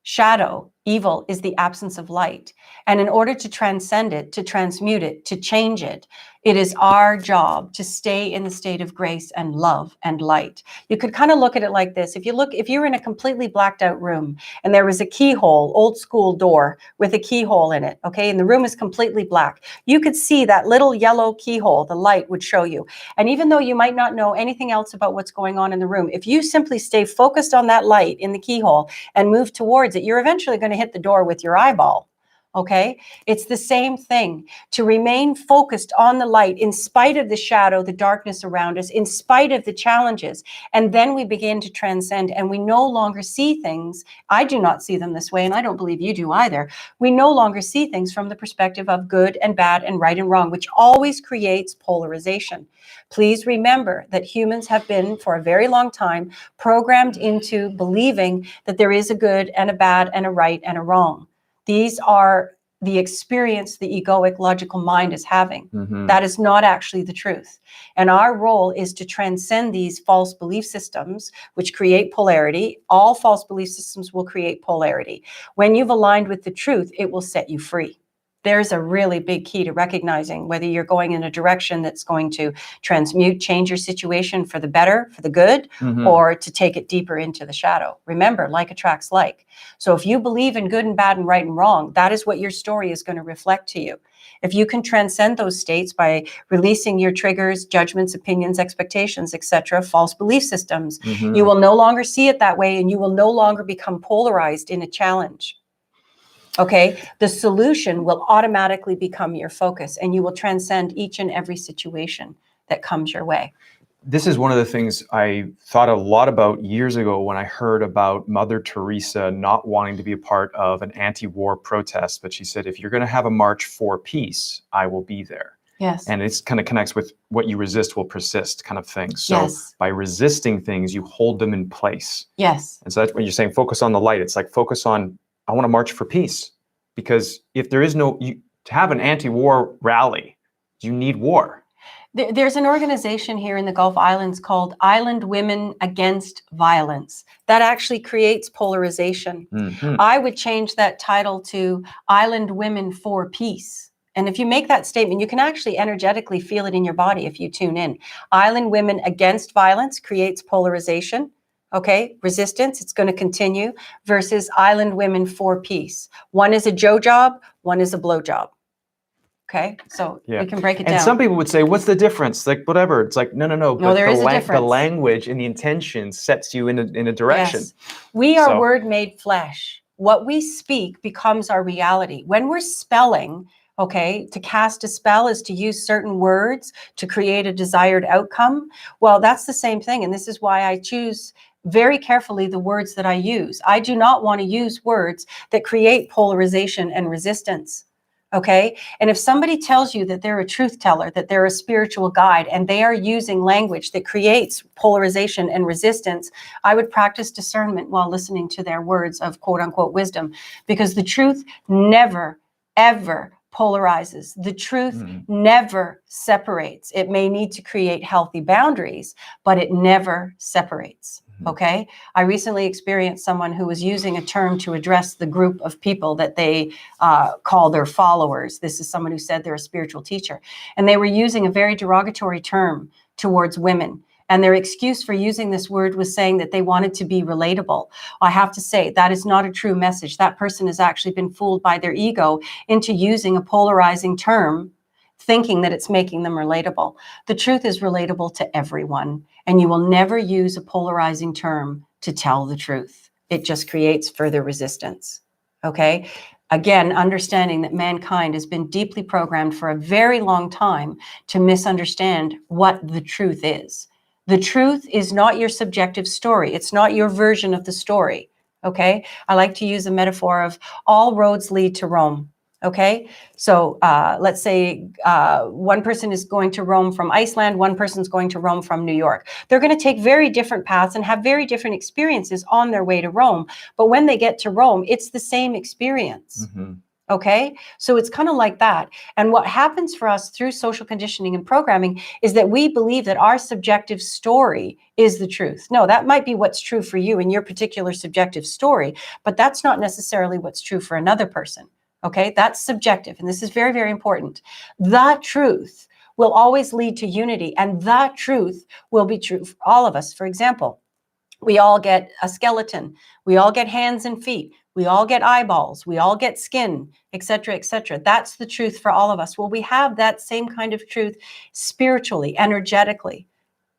Shadow, evil, is the absence of light. And in order to transcend it, to transmute it, to change it, it is our job to stay in the state of grace and love and light. You could kind of look at it like this. If you're in a completely blacked out room and there was a keyhole, old school door with a keyhole in it, okay, and the room is completely black, you could see that little yellow keyhole, the light would show you. And even though you might not know anything else about what's going on in the room, if you simply stay focused on that light in the keyhole and move towards it, you're eventually going to hit the door with your eyeball. Okay, it's the same thing. To remain focused on the light in spite of the shadow, the darkness around us, in spite of the challenges. And then we begin to transcend and we no longer see things. I do not see them this way, and I don't believe you do either. We no longer see things from the perspective of good and bad and right and wrong, which always creates polarization. Please remember that humans have been, for a very long time, programmed into believing that there is a good and a bad and a right and a wrong. These are the experience the egoic logical mind is having. Mm-hmm. That is not actually the truth. And our role is to transcend these false belief systems, which create polarity. All false belief systems will create polarity. When you've aligned with the truth, it will set you free. There's a really big key to recognizing whether you're going in a direction that's going to transmute, change your situation for the better, for the good, mm-hmm. or to take it deeper into the shadow. Remember, like attracts like. So if you believe in good and bad and right and wrong, that is what your story is going to reflect to you. If you can transcend those states by releasing your triggers, judgments, opinions, expectations, etc., false belief systems, mm-hmm. you will no longer see it that way, and you will no longer become polarized in a challenge. Okay, the solution will automatically become your focus, and you will transcend each and every situation that comes your way. This is one of the things I thought a lot about years ago when I heard about Mother Teresa not wanting to be a part of an anti-war protest. But she said, if you're going to have a march for peace, I will be there. Yes. And it kind of connects with what you resist will persist kind of thing. So yes. By resisting things, you hold them in place. Yes. And so that's when you're saying focus on the light. It's like focus on, I want to march for peace. Because if there is to have an anti-war rally, you need war. There's an organization here in the Gulf Islands called Island Women Against Violence that actually creates polarization. Mm-hmm. I would change that title to Island Women for Peace. And if you make that statement, you can actually energetically feel it in your body if you tune in. Island Women Against Violence creates polarization. Okay, resistance, it's going to continue, versus Island Women for Peace. One is a Joe job, one is a blow job. Okay, so we can break it down. And some people would say, what's the difference? Like, whatever. It's like, no. No, there is a difference. The language and the intention sets you in a direction. Yes. We are word made flesh. What we speak becomes our reality. When we're spelling, okay, to cast a spell is to use certain words to create a desired outcome. Well, that's the same thing. And this is why I choose very carefully the words that I use. I do not want to use words that create polarization and resistance. Okay. And if somebody tells you that they're a truth teller, that they're a spiritual guide, and they are using language that creates polarization and resistance, I would practice discernment while listening to their words of quote unquote wisdom, because the truth never, ever polarizes. The truth never separates. It may need to create healthy boundaries, but it never separates. Okay. I recently experienced someone who was using a term to address the group of people that they call their followers. This is someone who said they're a spiritual teacher, and they were using a very derogatory term towards women. And their excuse for using this word was saying that they wanted to be relatable. I have to say that is not a true message. That person has actually been fooled by their ego into using a polarizing term, thinking that it's making them relatable. The truth is relatable to everyone, and you will never use a polarizing term to tell the truth. It just creates further resistance. Okay? Again, understanding that mankind has been deeply programmed for a very long time to misunderstand what the truth is. The truth is not your subjective story. It's not your version of the story. Okay? I like to use a metaphor of all roads lead to Rome. Okay? So let's say one person is going to Rome from Iceland, one person's going to Rome from New York. They're going to take very different paths and have very different experiences on their way to Rome. But when they get to Rome, it's the same experience. Mm-hmm. Okay, so it's kind of like that. And what happens for us through social conditioning and programming is that we believe that our subjective story is the truth. No, that might be what's true for you in your particular subjective story, but that's not necessarily what's true for another person. Okay, that's subjective. And this is very, very important. That truth will always lead to unity, and that truth will be true for all of us. For example, we all get a skeleton. We all get hands and feet. We all get eyeballs. We all get skin, etc., etc. That's the truth for all of us. Well, we have that same kind of truth spiritually, energetically.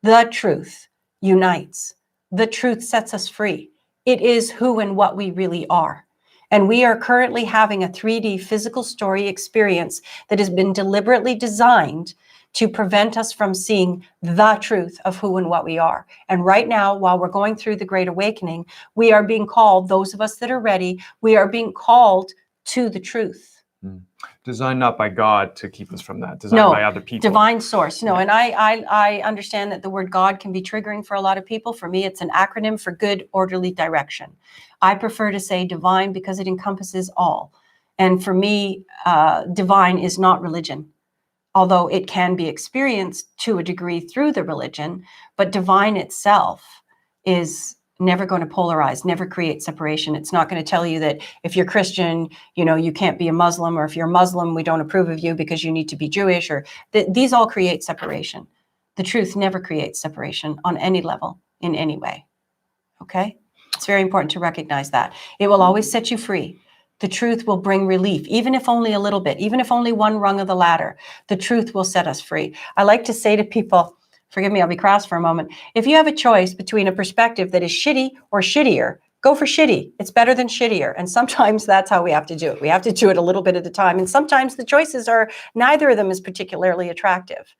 The truth unites. The truth sets us free. It is who and what we really are. And we are currently having a 3D physical story experience that has been deliberately designed to prevent us from seeing the truth of who and what we are. And right now, while we're going through the Great Awakening, we are being called, those of us that are ready, we are being called to the truth. Designed not by God to keep us from that, designed by other people. Divine source. No, and I understand that the word God can be triggering for a lot of people. For me, it's an acronym for good, orderly direction. I prefer to say divine because it encompasses all. And for me, divine is not religion, although it can be experienced to a degree through the religion, but divine itself is never going to polarize, never create separation. It's not going to tell you that if you're Christian, you can't be a Muslim, or if you're Muslim, we don't approve of you because you need to be Jewish, or these all create separation. The truth never creates separation on any level, in any way. Okay? It's very important to recognize that. It will always set you free. The truth will bring relief, even if only a little bit, even if only one rung of the ladder. The truth will set us free. I like to say to people, forgive me, I'll be crass for a moment. If you have a choice between a perspective that is shitty or shittier, go for shitty. It's better than shittier. And sometimes that's how we have to do it. We have to do it a little bit at a time. And sometimes the choices are, neither of them is particularly attractive.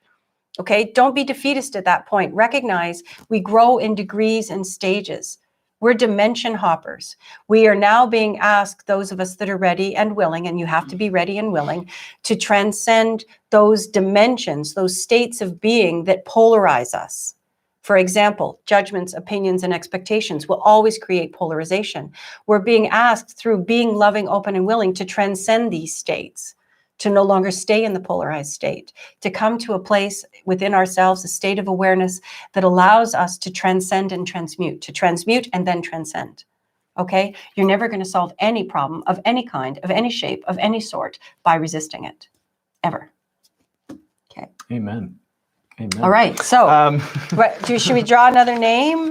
Okay, don't be defeatist at that point. Recognize we grow in degrees and stages. We're dimension hoppers. We are now being asked, those of us that are ready and willing, and you have to be ready and willing, to transcend those dimensions, those states of being that polarize us. For example, judgments, opinions, and expectations will always create polarization. We're being asked through being loving, open, and willing to transcend these states, to no longer stay in the polarized state, to come to a place within ourselves, a state of awareness that allows us to transcend and transmute and then transcend. Okay? You're never going to solve any problem of any kind, of any shape, of any sort by resisting it, ever. Okay. Amen. Amen. All right. So, should we draw another name?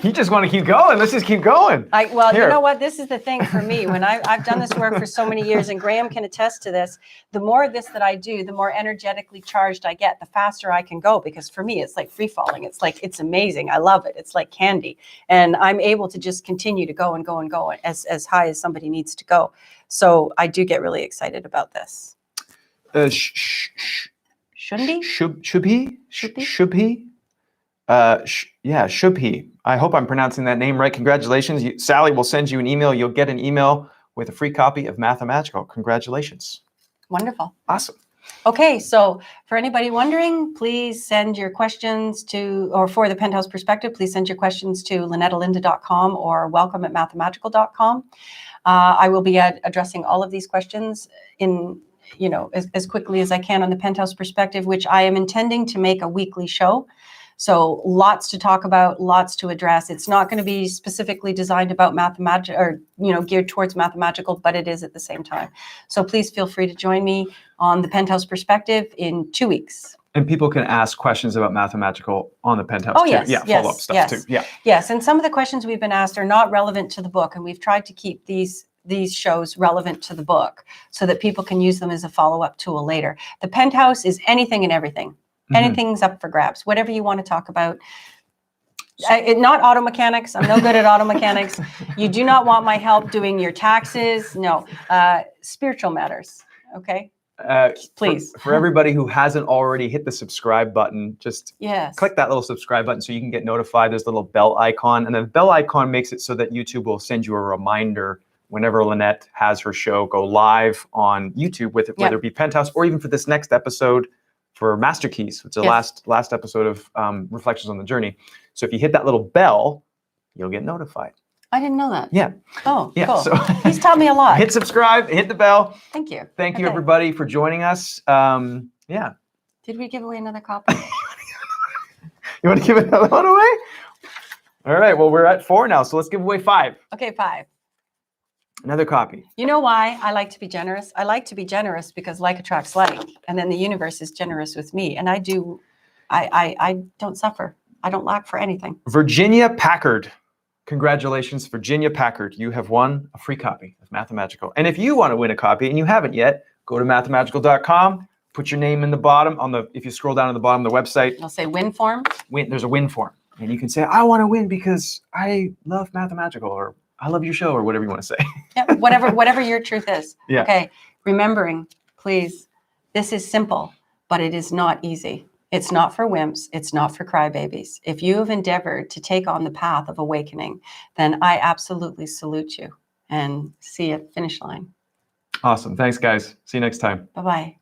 You just want to keep going. Let's just keep going. You know what? This is the thing for me. When I've done this work for so many years, and Graham can attest to this, the more of this that I do, the more energetically charged I get, the faster I can go. Because for me, it's like free falling. It's like, it's amazing. I love it. It's like candy. And I'm able to just continue to go and go and go as high as somebody needs to go. So I do get really excited about this. Shouldn't he? Shubhi? Shubhi. I hope I'm pronouncing that name right. Congratulations. Sally will send you an email. You'll get an email with a free copy of Mathamagical. Congratulations. Wonderful. Awesome. Okay, so for anybody wondering, please send your questions for the Penthouse Perspective, please send your questions to LynetteElinda.com or welcome@mathamagical.com. I will be addressing all of these questions in as quickly as I can on the Penthouse Perspective, which I am intending to make a weekly show. So lots to talk about, lots to address. It's not going to be specifically designed about geared towards Mathamagical, but it is at the same time. So please feel free to join me on the Penthouse Perspective in 2 weeks. And people can ask questions about Mathamagical on the Penthouse Oh, too. yes, Yeah, yes, follow-up stuff yes. too. Yeah. Yes, and some of the questions we've been asked are not relevant to the book, and we've tried to keep these shows relevant to the book so that people can use them as a follow-up tool later. The Penthouse is anything and everything. Anything's up for grabs. Whatever you want to talk about. Not auto mechanics. I'm no good at auto mechanics. You do not want my help doing your taxes. No. Spiritual matters. Okay. Please. For everybody who hasn't already hit the subscribe button, just yes. click that little subscribe button so you can get notified. There's a little bell icon, and the bell icon makes it so that YouTube will send you a reminder whenever Lynette has her show go live on YouTube, with it, whether it be Penthouse or even for this next episode for Master Keys, which is the last episode of Reflections on the Journey. So if you hit that little bell, you'll get notified. I didn't know that. Yeah. Oh, yeah. Cool. So he's taught me a lot. Hit subscribe, hit the bell. Thank you. Thank you, everybody, for joining us. Yeah. Did we give away another copy? You want to give another one away? All right. Well, we're at 4 now, so let's give away 5. Okay, 5. Another copy. You know why I like to be generous? I like to be generous because like attracts like, and then the universe is generous with me, and I don't suffer. I don't lack for anything. Virginia Packard. Congratulations, Virginia Packard. You have won a free copy of Mathamagical. And if you want to win a copy and you haven't yet, go to mathamagical.com, put your name in the bottom if you scroll down to the bottom of the website. It'll say win form. There's a win form. And you can say, I want to win because I love Mathamagical, or I love your show, or whatever you want to say. Yeah, whatever your truth is. Yeah. Okay. Remembering, please, this is simple, but it is not easy. It's not for wimps. It's not for crybabies. If you have endeavored to take on the path of awakening, then I absolutely salute you and see you at the finish line. Awesome. Thanks, guys. See you next time. Bye-bye.